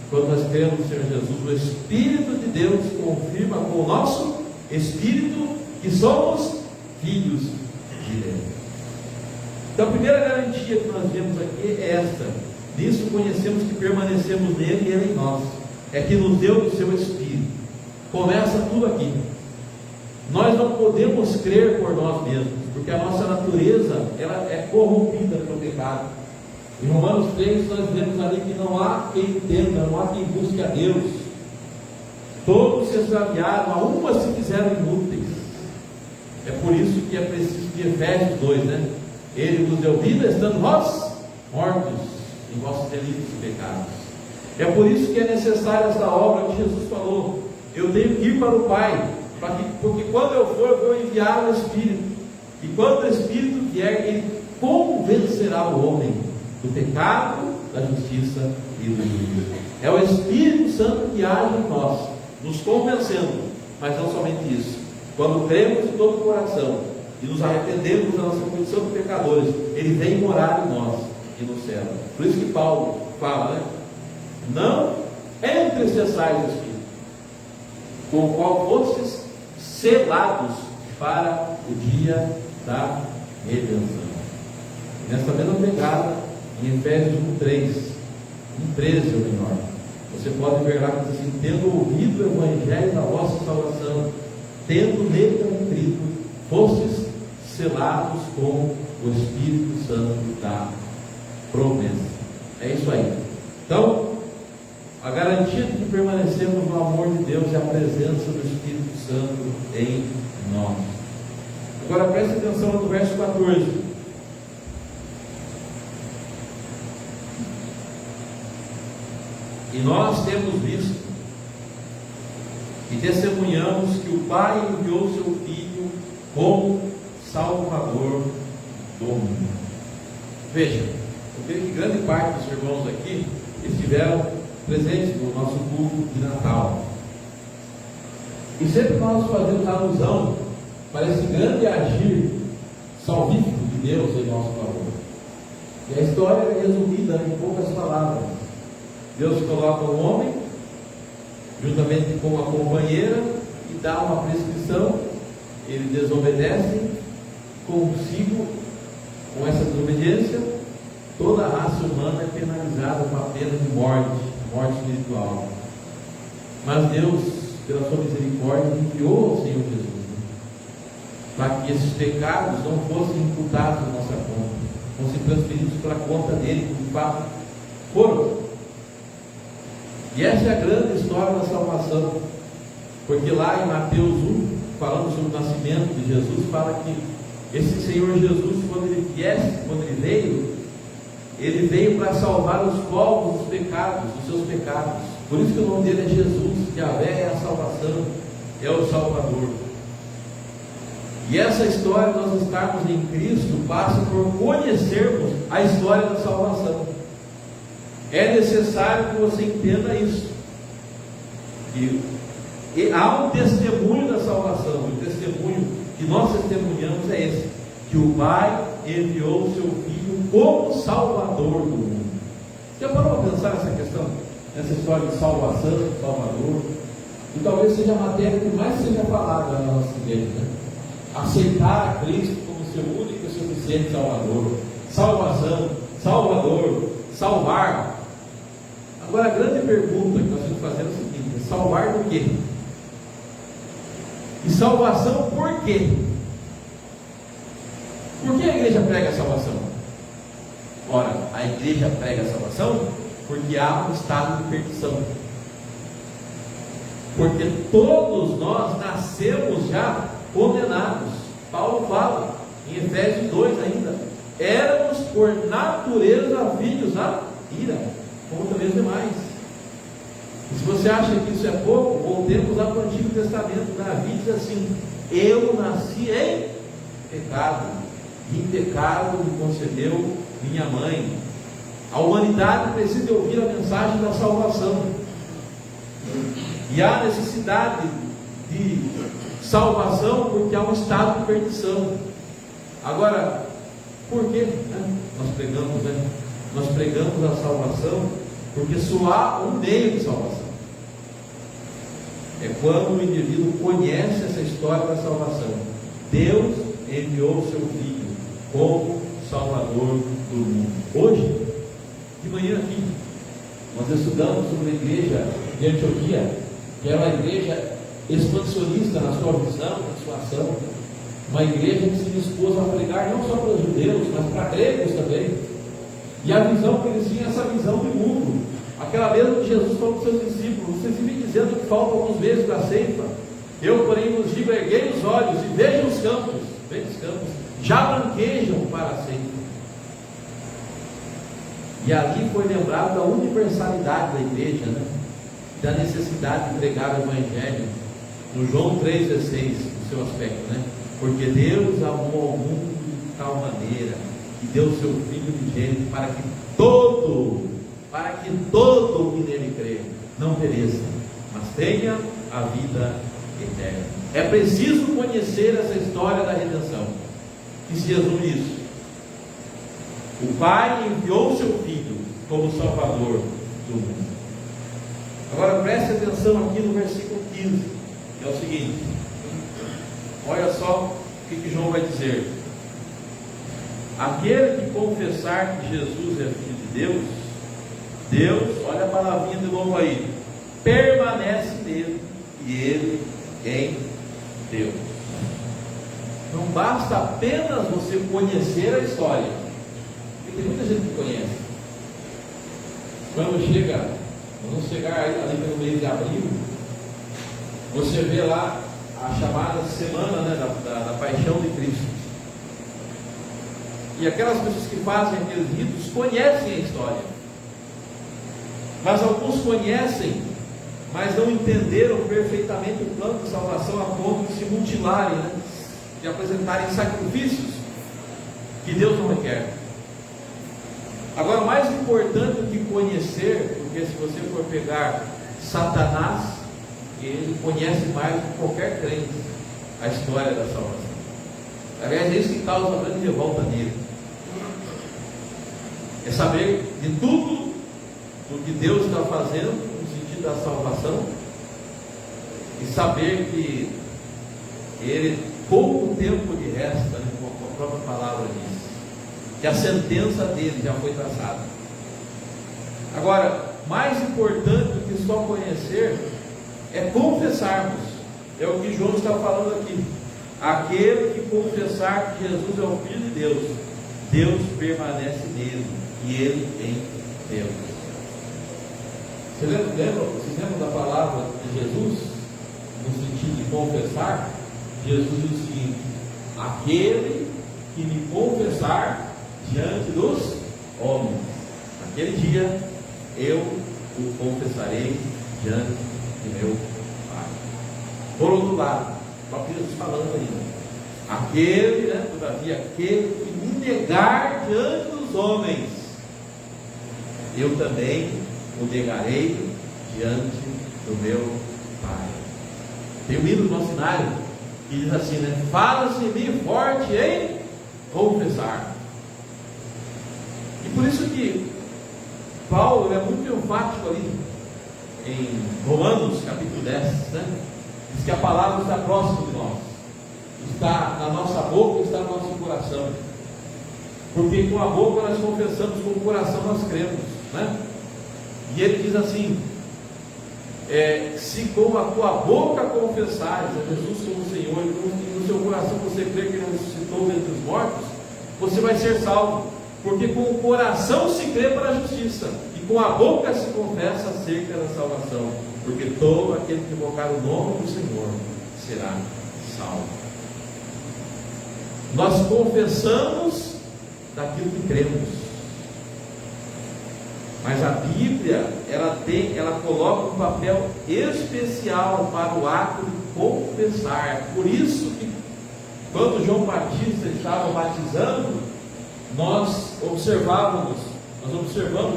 Quando nós cremos no Senhor Jesus, o Espírito de Deus confirma com o nosso Espírito que somos filhos de Deus. Então a primeira garantia que nós vemos aqui é esta: nisso conhecemos que permanecemos nele e ele em nós, é que nos deu o seu Espírito. Começa tudo aqui. Nós não podemos crer por nós mesmos, porque a nossa natureza ela é corrompida pelo pecado. Em Romanos 3 nós vemos ali que não há quem entenda, não há quem busque a Deus. Todos se extraviaram, a uma se fizeram inúteis. É por isso que é preciso de Efésios 2, né? Ele nos deu vida, estando nós mortos em vossos delitos e pecados. É por isso que é necessária essa obra que Jesus falou: eu tenho que ir para o Pai, porque quando eu for, eu vou enviar o Espírito, e quando o Espírito vier, ele convencerá o homem do pecado, da justiça e do juízo. É o Espírito Santo que age em nós, nos convencendo. Mas não somente isso, quando cremos de todo o coração e nos arrependemos da nossa condição de pecadores, ele vem morar em nós e no céu. Por isso que Paulo fala, né? Não entristeçais o Espírito, com o qual fostes selados para o dia da redenção. Nesta mesma pegada, em Efésios 1:3, 1:13 ou melhor, você pode ver lá que diz assim: tendo ouvido o Evangelho da vossa salvação, tendo nele também crido, fostes selados com o Espírito Santo da promessa. É isso aí. Então, a garantia de que permanecemos no amor de Deus é a presença do Espírito Santo em nós. Agora preste atenção no verso 14. E nós temos visto e testemunhamos que o Pai enviou seu Filho como Salvador do mundo. Veja, eu creio que grande parte dos irmãos aqui estiveram presentes no nosso culto de Natal. E sempre nós fazemos alusão para esse grande agir salvífico de Deus em nosso favor. E a história é resumida em poucas palavras. Deus coloca o homem juntamente com a companheira e dá uma prescrição. Ele desobedece. Consigo, com essa desobediência, toda a raça humana é penalizada com a pena de morte espiritual. Mas Deus, pela sua misericórdia, enviou ao Senhor Jesus, para que esses pecados não fossem imputados na nossa conta, fossem transferidos para a conta dele, como de fato foram. E essa é a grande história da salvação, porque lá em Mateus 1, falando sobre o nascimento de Jesus, fala que esse Senhor Jesus, quando ele veio para salvar os povos dos pecados, dos seus pecados. Por isso que o nome dele é Jesus, que é a salvação, é o Salvador. E essa história, nós estarmos em Cristo, passa por conhecermos a história da salvação. É necessário que você entenda isso. E há um testemunho da salvação. O testemunho que nós testemunhamos é esse: que o Pai enviou o seu Filho como Salvador do mundo. Você parou para pensar nessa questão? Nessa história de salvação, Salvador? E talvez seja a matéria que mais seja falada na nossa igreja, né? Aceitar a Cristo como seu único e suficiente Salvador. Salvação, Salvador, salvar. Agora a grande pergunta que nós temos que fazer é o seguinte: salvar do quê? E salvação por quê? Por que a igreja prega a salvação? Ora, a igreja prega a salvação porque há um estado de perdição. Porque todos nós nascemos já condenados. Paulo fala em Efésios 2 ainda: éramos por natureza filhos da ira, como também os demais. E se você acha que isso é pouco, voltemos lá para o Antigo Testamento. Davi diz assim: eu nasci em pecado, e em pecado me concedeu minha mãe. A humanidade precisa ouvir a mensagem da salvação, e há necessidade de salvação porque há um estado de perdição. Agora, por quê? Nós pregamos a salvação porque só há um meio de salvação. É quando o indivíduo conhece essa história da salvação. Deus enviou o seu Filho como Salvador do mundo. Hoje, de manhã aqui, nós estudamos sobre a igreja de Antioquia, que era uma igreja expansionista na sua visão, na sua ação. Uma igreja que se dispôs a pregar não só para os judeus, mas para gregos também. E a visão que eles tinham, essa visão do mundo, aquela mesma que Jesus falou para os seus discípulos: vocês vivem dizendo que faltam alguns meses para a ceifa. Eu, porém, vos digo: erguei os olhos e vejam os campos, já branquejam para a ceifa. E ali foi lembrado da universalidade da igreja, né? Da necessidade de pregar o Evangelho, no João 3,16, no seu aspecto, né? Porque Deus amou ao mundo de tal maneira que deu o seu Filho unigênito para que todo o que nele crê não pereça, mas tenha a vida eterna. É preciso conhecer essa história da redenção, que se resume isso: o Pai enviou o seu Filho como Salvador do mundo. Agora preste atenção aqui no versículo 15, que é o seguinte: olha só o que João vai dizer: aquele que confessar que Jesus é Filho de Deus, olha a palavrinha de novo aí, permanece nele e ele em Deus. Não basta apenas você conhecer a história, porque tem muita gente que conhece. Vamos chegar ali pelo mês de abril, você vê lá a chamada semana, né, da paixão de Cristo. E aquelas pessoas que fazem aqueles ritos conhecem a história, mas alguns conhecem, mas não entenderam perfeitamente o plano de salvação, a ponto de se mutilarem, né, de apresentarem sacrifícios que Deus não requer. Agora, o mais importante do que conhecer, porque se você for pegar Satanás, ele conhece mais do que qualquer crente a história da salvação. Aliás, é isso que causa a grande revolta nele. É saber de tudo o que Deus está fazendo no sentido da salvação, e saber que ele, pouco tempo lhe resta, né, como a própria palavra diz, que a sentença dele já foi traçada. Agora, mais importante do que só conhecer é confessarmos. É o que João está falando aqui: aquele que confessar que Jesus é o Filho de Deus, Deus permanece nele e ele em Deus. Vocês lembram da palavra de Jesus no sentido de confessar? Jesus diz o seguinte: aquele que me confessar diante dos homens. Naquele dia eu o confessarei diante de meu Pai. Por outro lado, o próprio Jesus falando ainda, aquele, todavia, aquele que me negar diante dos homens, eu também o negarei diante do meu Pai. Tem um hino do nosso cenário que diz assim, fala-se em mim forte em confessar. E por isso que Paulo é muito enfático ali em Romanos capítulo 10, diz que a palavra está próxima de nós, está na nossa boca, está no nosso coração, porque com a boca nós confessamos, com o coração nós cremos, e ele diz assim, se com a tua boca confessares a Jesus como Senhor e no seu coração você crer que Ele ressuscitou dentre os mortos, você vai ser salvo, porque com o coração se crê para a justiça e com a boca se confessa acerca da salvação, porque todo aquele que invocar o nome do Senhor será salvo. Nós confessamos daquilo que cremos, mas a Bíblia ela coloca um papel especial para o ato de confessar. Por isso que quando João Batista estava batizando, nós observamos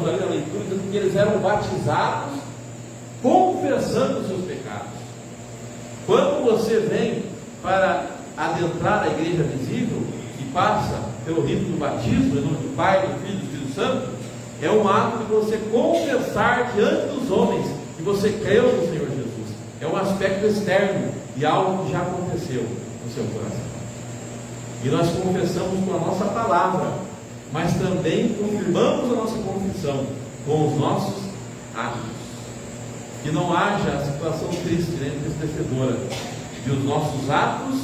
ali na leitura que eles eram batizados confessando os seus pecados. Quando você vem para adentrar a igreja visível e passa pelo rito do batismo, em nome do Pai, do Filho e do Espírito Santo, é um ato de você confessar diante dos homens que você creu no Senhor Jesus. É um aspecto externo de algo que já aconteceu no seu coração. E nós confessamos com a nossa palavra, mas também confirmamos a nossa confissão com os nossos atos. Que não haja a situação triste, entristecedora, de os nossos atos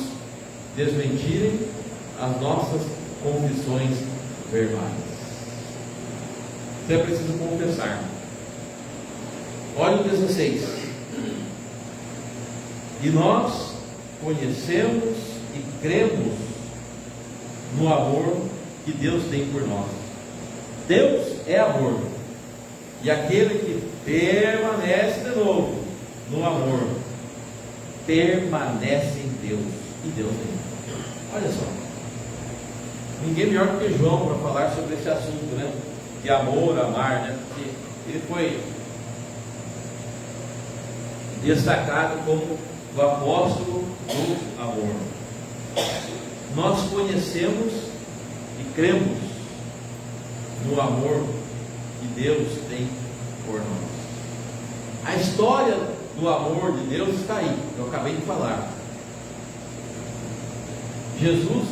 desmentirem as nossas confissões verbais. Você é preciso confessar. Olha o 16. E nós conhecemos e cremos no amor que Deus tem por nós. Deus é amor, e aquele que permanece de novo no amor permanece em Deus e Deus em Deus. Olha só, ninguém melhor do que João para falar sobre esse assunto, de amor, amar, porque ele foi destacado como o apóstolo do amor. Nós conhecemos e cremos no amor que Deus tem por nós. A história do amor de Deus está aí, eu acabei de falar. Jesus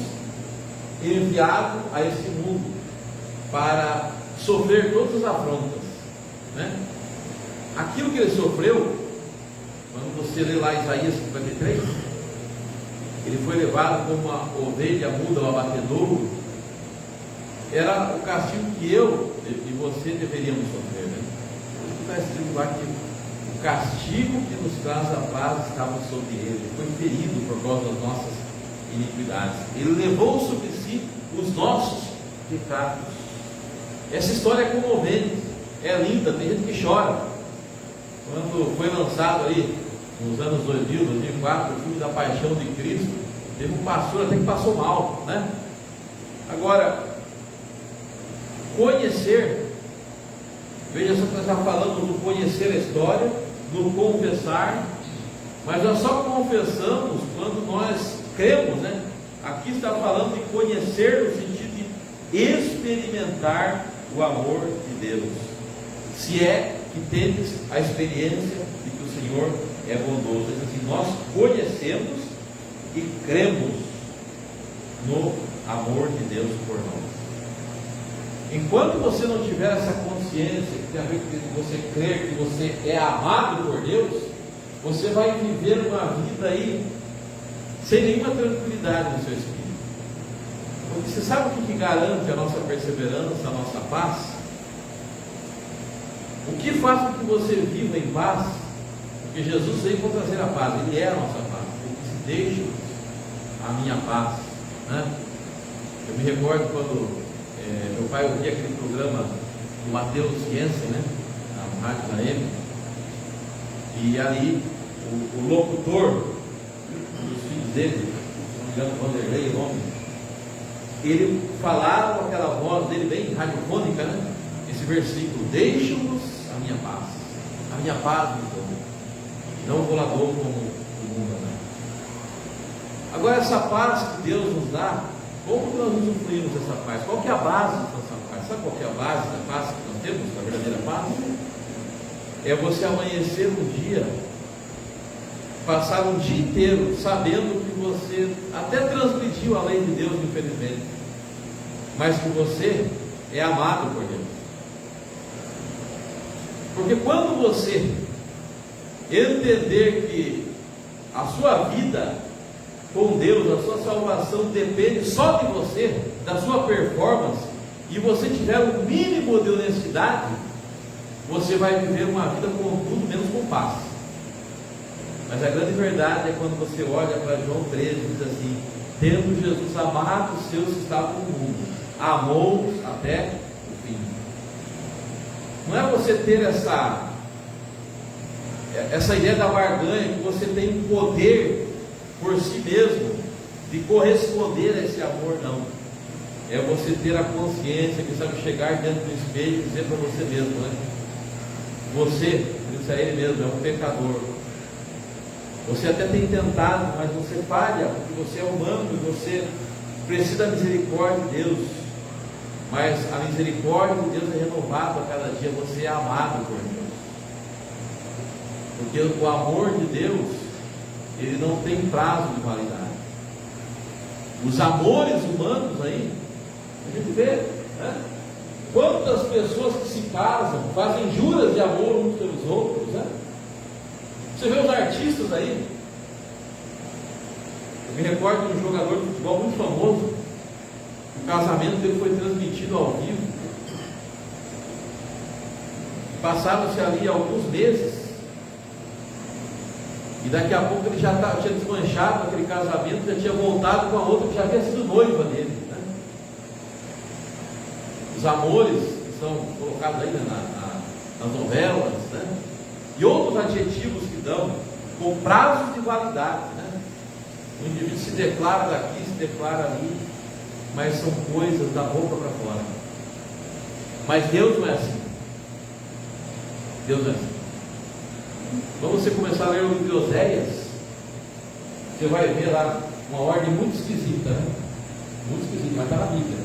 enviado a esse mundo para sofrer todas as afrontas, Aquilo que ele sofreu, quando você lê lá Isaías 53, ele foi levado como uma ovelha muda ao abatedouro, era o castigo que eu e você deveríamos sofrer, Está escrito lá que o castigo que nos traz a paz estava sobre ele, ele foi ferido por causa das nossas iniquidades, ele levou sobre si os nossos pecados. Essa história é comovente, é linda, tem gente que chora. Quando foi lançado aí, nos anos 2000, 2004, o filme da Paixão de Cristo, teve um pastor até que passou mal, Agora, conhecer, veja só que nós estamos falando do conhecer a história, do confessar, mas nós só confessamos quando nós cremos, Aqui está falando de conhecer no sentido de experimentar o amor de Deus, se é que tendes a experiência de que o Senhor é bondoso. Assim, nós conhecemos e cremos no amor de Deus por nós. Enquanto você não tiver essa consciência que tem a ver com você crer que você é amado por Deus, você vai viver uma vida aí sem nenhuma tranquilidade no seu espírito. Porque você sabe o que garante a nossa perseverança, a nossa paz? O que faz com que você viva em paz? Porque Jesus veio para trazer a paz, Ele é a nossa paz. Ele disse: deixe a minha paz, Eu me recordo quando meu pai ouvia aquele programa do Matheus Jensen, né? Na rádio da M. E ali, o locutor dos filhos dele, se não me engano, Vanderlei, o nome, ele falava com aquela voz dele bem radiofônica, né? Esse versículo: deixo-vos a minha paz me dou, não vou lá dou como o mundo dá. Agora, essa paz que Deus nos dá, como nós usufruímos dessa paz? Qual que é a base dessa paz? Sabe qual que é a base da paz que nós temos, da verdadeira paz? É você amanhecer um dia, passar um dia inteiro sabendo que você até transgrediu a lei de Deus, infelizmente, mas que você é amado por Deus. Porque quando você entender que a sua vida com Deus, a sua salvação depende só de você, da sua performance, e você tiver um mínimo de honestidade, você vai viver uma vida com tudo menos com paz. Mas a grande verdade é quando você olha para João 13 e diz assim: tendo Jesus amado os seus que estavam no mundo, amou-os até o fim. Não é você ter essa ideia da barganha, que você tem um poder por si mesmo de corresponder a esse amor, não. É você ter a consciência que sabe chegar dentro do espelho e dizer para você mesmo, né? Você, isso é ele mesmo, é um pecador. Você até tem tentado, mas você falha, porque você é humano e você precisa da misericórdia de Deus. Mas a misericórdia de Deus é renovada a cada dia. Você é amado por Deus, porque o amor de Deus, ele não tem prazo de validade. Os amores humanos aí, a gente vê, né? Quantas pessoas que se casam fazem juras de amor uns pelos outros, né? Você vê os artistas aí. Eu me recordo de um jogador de futebol muito famoso. O casamento dele foi transmitido ao vivo. Passaram-se ali alguns meses, e daqui a pouco ele já tinha desmanchado aquele casamento, já tinha voltado com a outra que já havia sido noiva dele, né? Os amores que são colocados aí nas novelas, né? E outros adjetivos que dão com prazos de validade, né? O indivíduo se declara daqui, se declara ali, mas são coisas da boca para fora. Mas Deus não é assim. Deus não é assim. Quando você começar a ler o livro de Oséias, você vai ver lá uma ordem muito esquisita, né? Muito esquisita, mas está na Bíblia.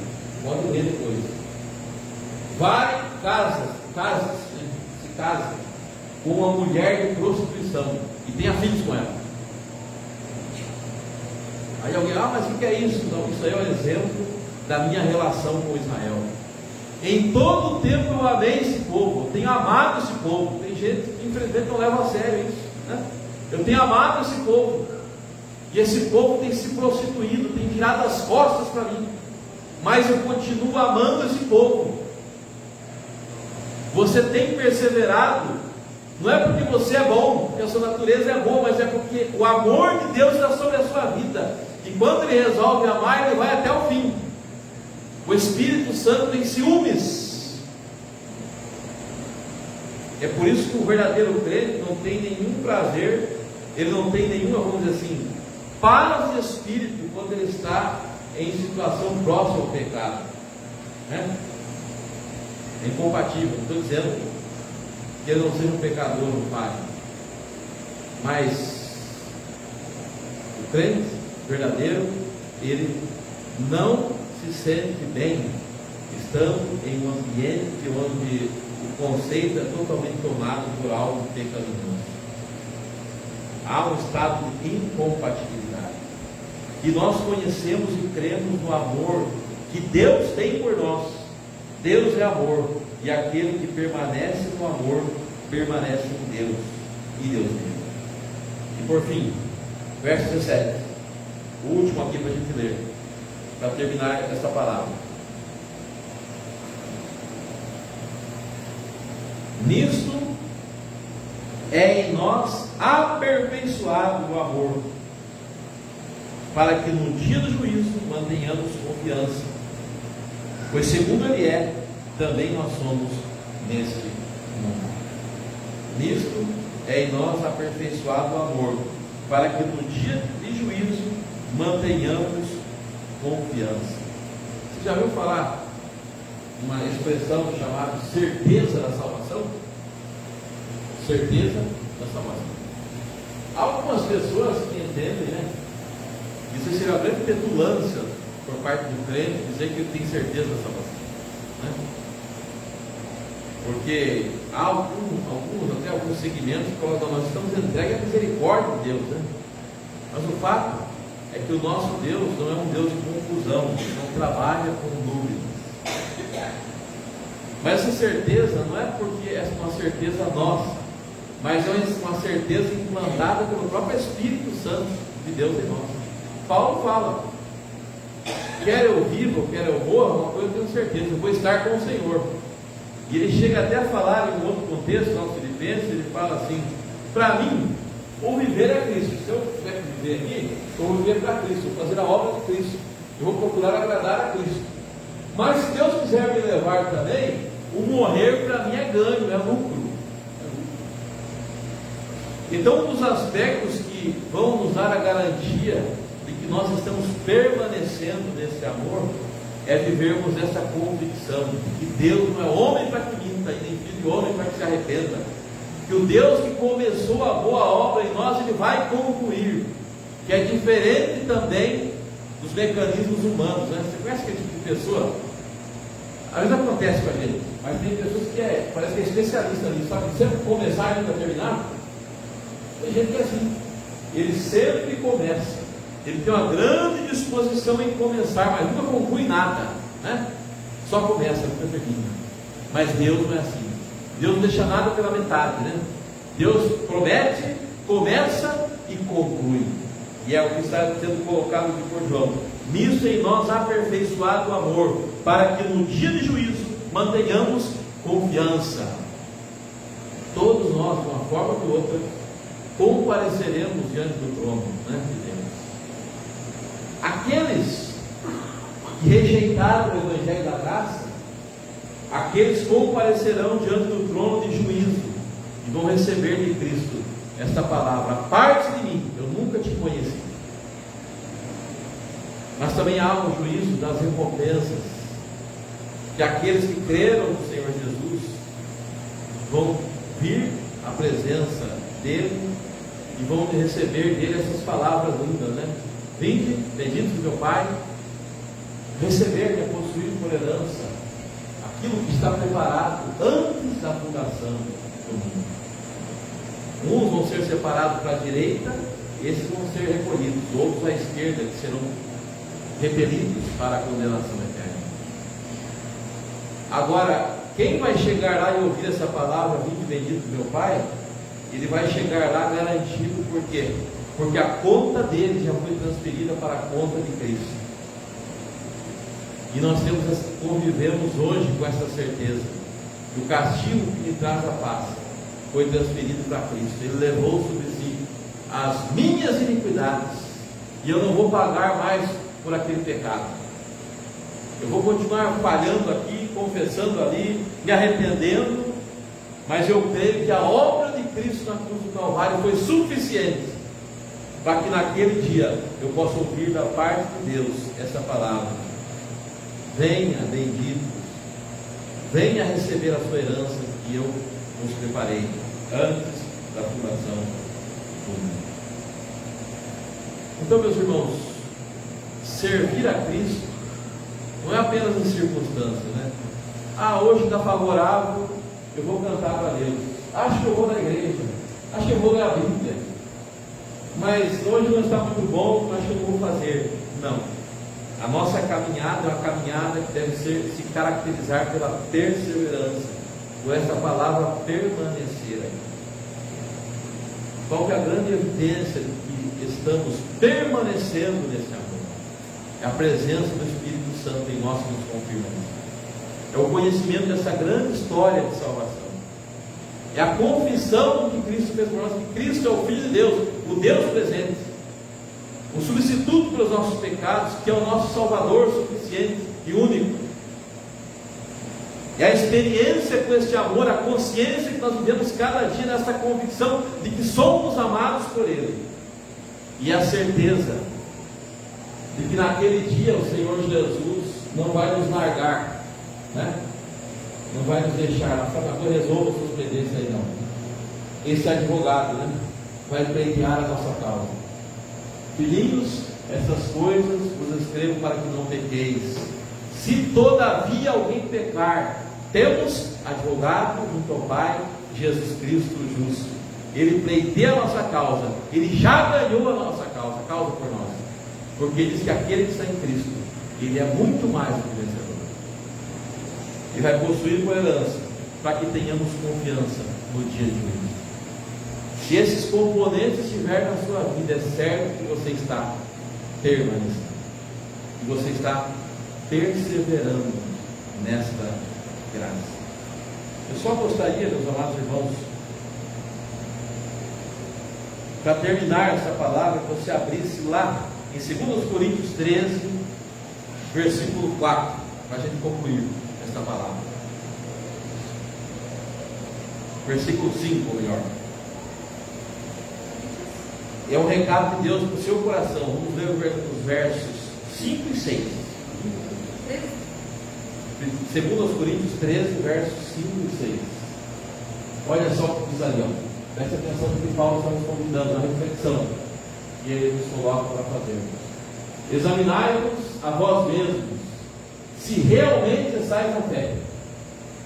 Pode ler depois. Vai, se casa com uma mulher de prostituição e tenha filhos com ela. Aí alguém, mas o que é isso? Não, isso aí é um exemplo da minha relação com Israel. Em todo o tempo eu amei esse povo, eu tenho amado esse povo. Tem gente que infelizmente não leva a sério isso, né? Eu tenho amado esse povo, e esse povo tem se prostituído, tem virado as costas para mim, mas eu continuo amando esse povo. Você tem perseverado, não é porque você é bom, porque a sua natureza é boa, mas é porque o amor de Deus está sobre a sua vida, e quando Ele resolve amar, Ele vai até o fim. O Espírito Santo tem ciúmes. É por isso que o verdadeiro crente não tem nenhum prazer, ele não tem nenhuma, vamos dizer assim, paz de espírito quando ele está em situação próxima ao pecado, né? É incompatível. Não estou dizendo que ele não seja um pecador, no Pai, mas o crente verdadeiro, ele não se sente bem estando em um ambiente onde o conceito é totalmente tomado por algo pecaminoso. Há um estado de incompatibilidade, e nós conhecemos e cremos no amor que Deus tem por nós. Deus é amor, e aquele que permanece no amor permanece em Deus, e Deus nele. E por fim, verso 17, o último aqui para a gente ler, para terminar esta palavra. Nisto é em nós aperfeiçoado o amor, para que no dia do juízo mantenhamos confiança pois segundo Ele é, também nós somos neste mundo. Nisto é em nós aperfeiçoado o amor, para que no dia de juízo mantenhamos confiança. Você já ouviu falar uma expressão chamada certeza da salvação? Certeza da salvação. Há algumas pessoas que entendem, né? Isso seria uma grande petulância por parte do crente dizer que ele tem certeza da salvação, né? Porque há alguns segmentos que falam, nós estamos entregues à misericórdia de Deus, né? Mas o fato é que o nosso Deus não é um Deus de confusão, não trabalha com dúvidas. Mas essa certeza não é porque é uma certeza nossa, mas é uma certeza implantada pelo próprio Espírito Santo de Deus em nós. Paulo fala: quer eu viva ou quer eu morra, uma coisa eu tenho certeza, eu vou estar com o Senhor. E ele chega até a falar em um outro contexto, nosso Filipenses, ele fala assim: para mim, ou viver é Cristo. Se eu tiver que viver aqui, eu vou viver para Cristo, vou fazer a obra de Cristo, eu vou procurar agradar a Cristo. Mas se Deus quiser me levar também, o morrer para mim é ganho, é lucro. Então, um dos aspectos que vão nos dar a garantia de que nós estamos permanecendo nesse amor é vivermos essa convicção de que Deus não é homem para que minta, e nem filho de homem para que se arrependa. Que o Deus que começou a boa obra em nós, Ele vai concluir. Que é diferente também dos mecanismos humanos, né? Você conhece aquele tipo de pessoa? Às vezes acontece com a gente, mas tem pessoas que parece que é especialista nisso, sabe? Sempre começar e nunca terminar. Tem gente que é assim, ele sempre começa, ele tem uma grande disposição em começar, mas nunca conclui nada, né? Só começa, nunca termina. Mas Deus não é assim. Deus não deixa nada pela metade, né? Deus promete, começa e conclui. E é o que está sendo colocado aqui por João: nisso em nós aperfeiçoado o amor, para que no dia de juízo mantenhamos confiança. Todos nós, de uma forma ou de outra, compareceremos diante do trono, né, de Deus. Aqueles que rejeitaram o Evangelho da Graça, aqueles comparecerão diante do trono de juízo e vão receber de Cristo esta palavra: aparte de mim, eu nunca te conheci. Mas também há um juízo das recompensas, que aqueles que creram no Senhor Jesus vão vir à presença dele e vão receber dele essas palavras lindas, né? Vinde, benditos do meu Pai, receber, né, possuir por herança aquilo que está preparado antes da fundação do mundo. Uns vão ser separados para a direita, esses vão ser recolhidos, outros à esquerda, que serão repelidos para a condenação eterna. Agora, quem vai chegar lá e ouvir essa palavra, vinde bendito do meu Pai, ele vai chegar lá garantido. Por quê? Porque a conta dele já foi transferida para a conta de Cristo. E nós convivemos hoje com essa certeza: que o castigo que me traz a paz foi transferido para Cristo. Ele levou sobre si as minhas iniquidades, e eu não vou pagar mais por aquele pecado. Eu vou continuar falhando aqui, confessando ali, me arrependendo, mas eu creio que a obra de Cristo na cruz do Calvário foi suficiente para que naquele dia eu possa ouvir da parte de Deus essa palavra: venha, benditos, venha receber a sua herança que eu vos preparei antes da fundação do mundo. Então, meus irmãos, servir a Cristo não é apenas em circunstâncias, né? Hoje está favorável, eu vou cantar para Deus. Acho que eu vou na igreja, acho que eu vou ler a Bíblia, mas hoje não está muito bom, acho que eu não vou fazer. Não. A nossa caminhada é uma caminhada que deve se caracterizar pela perseverança, por essa palavra permanecer aí. Qual que é a grande evidência de que estamos permanecendo nesse amor? É a presença do Espírito Santo em nós que nos confirma isso. É o conhecimento dessa grande história de salvação. É a confissão que Cristo fez por nós, que Cristo é o Filho de Deus, o Deus presente, o substituto pelos nossos pecados, que é o nosso Salvador suficiente e único. É a experiência com este amor, a consciência que nós vivemos cada dia nessa convicção de que somos amados por Ele. E a certeza de que naquele dia o Senhor Jesus não vai nos largar, né? Não vai nos deixar, resolva suas pendências aí não. Esse advogado, né? Vai pleitear a nossa causa. Filhinhos, essas coisas vos escrevo para que não pequeis. Se todavia alguém pecar, temos advogado junto ao Pai, Jesus Cristo justo. Ele pleiteia a nossa causa. Ele já ganhou a nossa causa, a causa por nós. Porque diz que aquele que está em Cristo, ele é muito mais do que vencedor. Ele vai possuir por herança, para que tenhamos confiança no dia de hoje. Se esses componentes estiverem na sua vida, é certo que você está permanecendo, que você está perseverando nesta graça. Eu só gostaria, meus amados irmãos, para terminar essa palavra, que você abrisse lá em 2 Coríntios 13, versículo 4, para a gente concluir esta palavra. Versículo 5, melhor. É um recado de Deus para o seu coração. Vamos ler os versos 5 e 6. 2 Coríntios 13, versos 5 e 6. Olha só o que diz ali, ó. Preste atenção no que Paulo está nos convidando na reflexão que ele nos coloca para fazermos. Examinai-vos a vós mesmos, se realmente estáis na fé.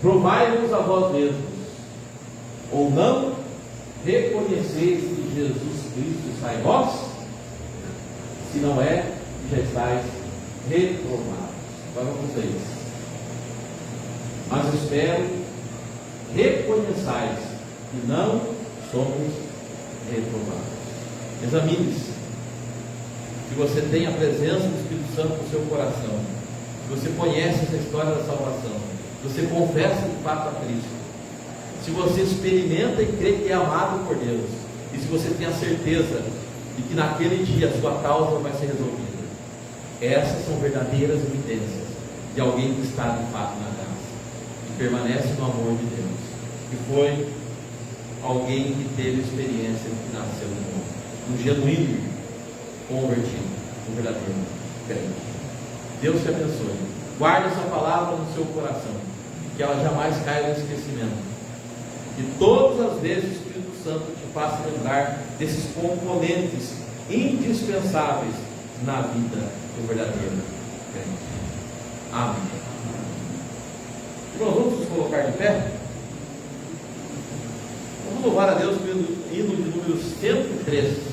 Provai-vos a vós mesmos, ou não reconheceis que Jesus Cristo está em vós? Se não é, já estáis reprovados. Agora vocês. Mas espero reconheçais que não somos reprovados. Examine-se. Se você tem a presença do Espírito Santo no seu coração, se você conhece essa história da salvação, se você confessa de fato a Cristo, se você experimenta e crê que é amado por Deus, e se você tem a certeza de que naquele dia a sua causa vai ser resolvida, essas são verdadeiras evidências de alguém que está de fato na graça, que permanece no amor de Deus, que foi alguém que teve experiência de que nasceu de novo, um genuíno convertido, um verdadeiro crente. Deus te abençoe. Guarde essa palavra no seu coração, que ela jamais caia no esquecimento. Que todas as vezes o Espírito Santo te faça lembrar desses componentes indispensáveis na vida do verdadeiro crente. Amém. Irmãos, vamos nos colocar de pé? Vamos louvar a Deus pelo hino de número 103.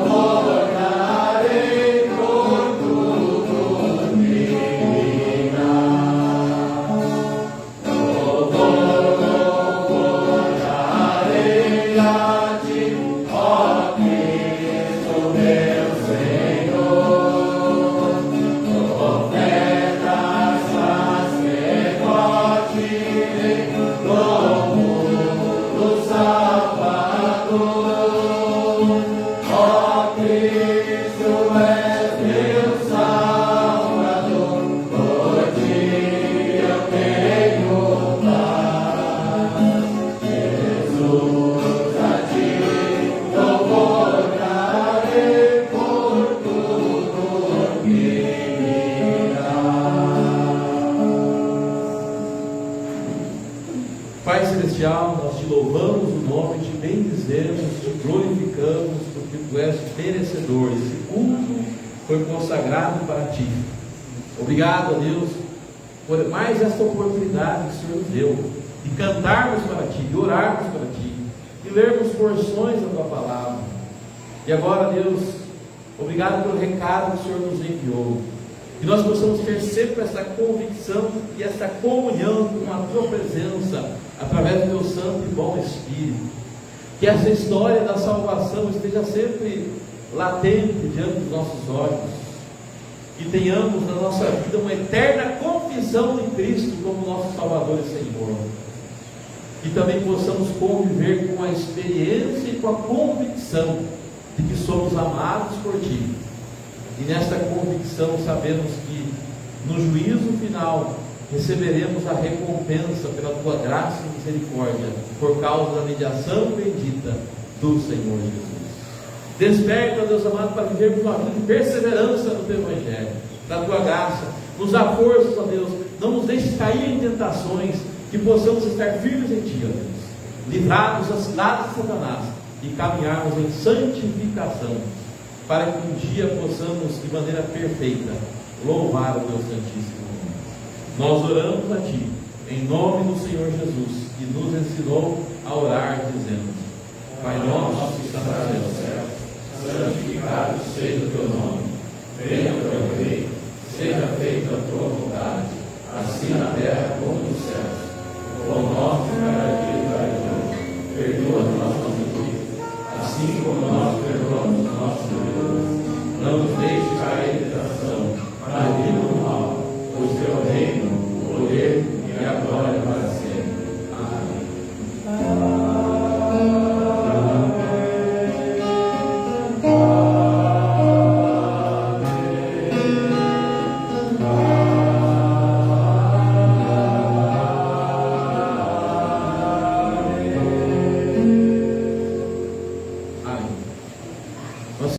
Oh, Pai Celestial, nós te louvamos o nome, te bendizemos, te glorificamos, porque tu és merecedor. Esse culto foi consagrado para ti. Obrigado a Deus por mais esta oportunidade que o Senhor nos deu de cantarmos para ti, de orarmos para ti, de lermos porções da tua palavra. E agora, Deus, obrigado pelo recado que o Senhor nos enviou. Que nós possamos ter sempre essa convicção e essa comunhão com a tua presença, através do teu santo e bom Espírito. Que essa história da salvação esteja sempre latente diante dos nossos olhos. Que tenhamos na nossa vida uma eterna confissão de Cristo como nosso Salvador e Senhor. Que também possamos conviver com a experiência e com a convicção de que somos amados por ti. E nesta convicção sabemos que no juízo final receberemos a recompensa pela tua graça e misericórdia, por causa da mediação bendita do Senhor Jesus. Desperta, Deus amado, para vivermos uma vida de perseverança no teu Evangelho, da tua graça. Nos dá forças, ó Deus, não nos deixes cair em tentações, que possamos estar firmes em ti, ó Deus, livrados das ciladas de Satanás e caminharmos em santificação, para que um dia possamos, de maneira perfeita, louvar o teu santíssimo nome. Nós oramos a ti, em nome do Senhor Jesus, que nos ensinou a orar, dizendo: Pai nosso que estás no céu, santificado seja o teu nome, venha o teu reino, seja feita a tua vontade, assim na terra como nos céus. O pão nosso de cada dia dai hoje, perdoa as nossas ofensas, assim como nós perdoamos os nossos devedores. Não nos deixe cair em tentação, mas livra-nos do mal, pois teu reino, o poder e a glória para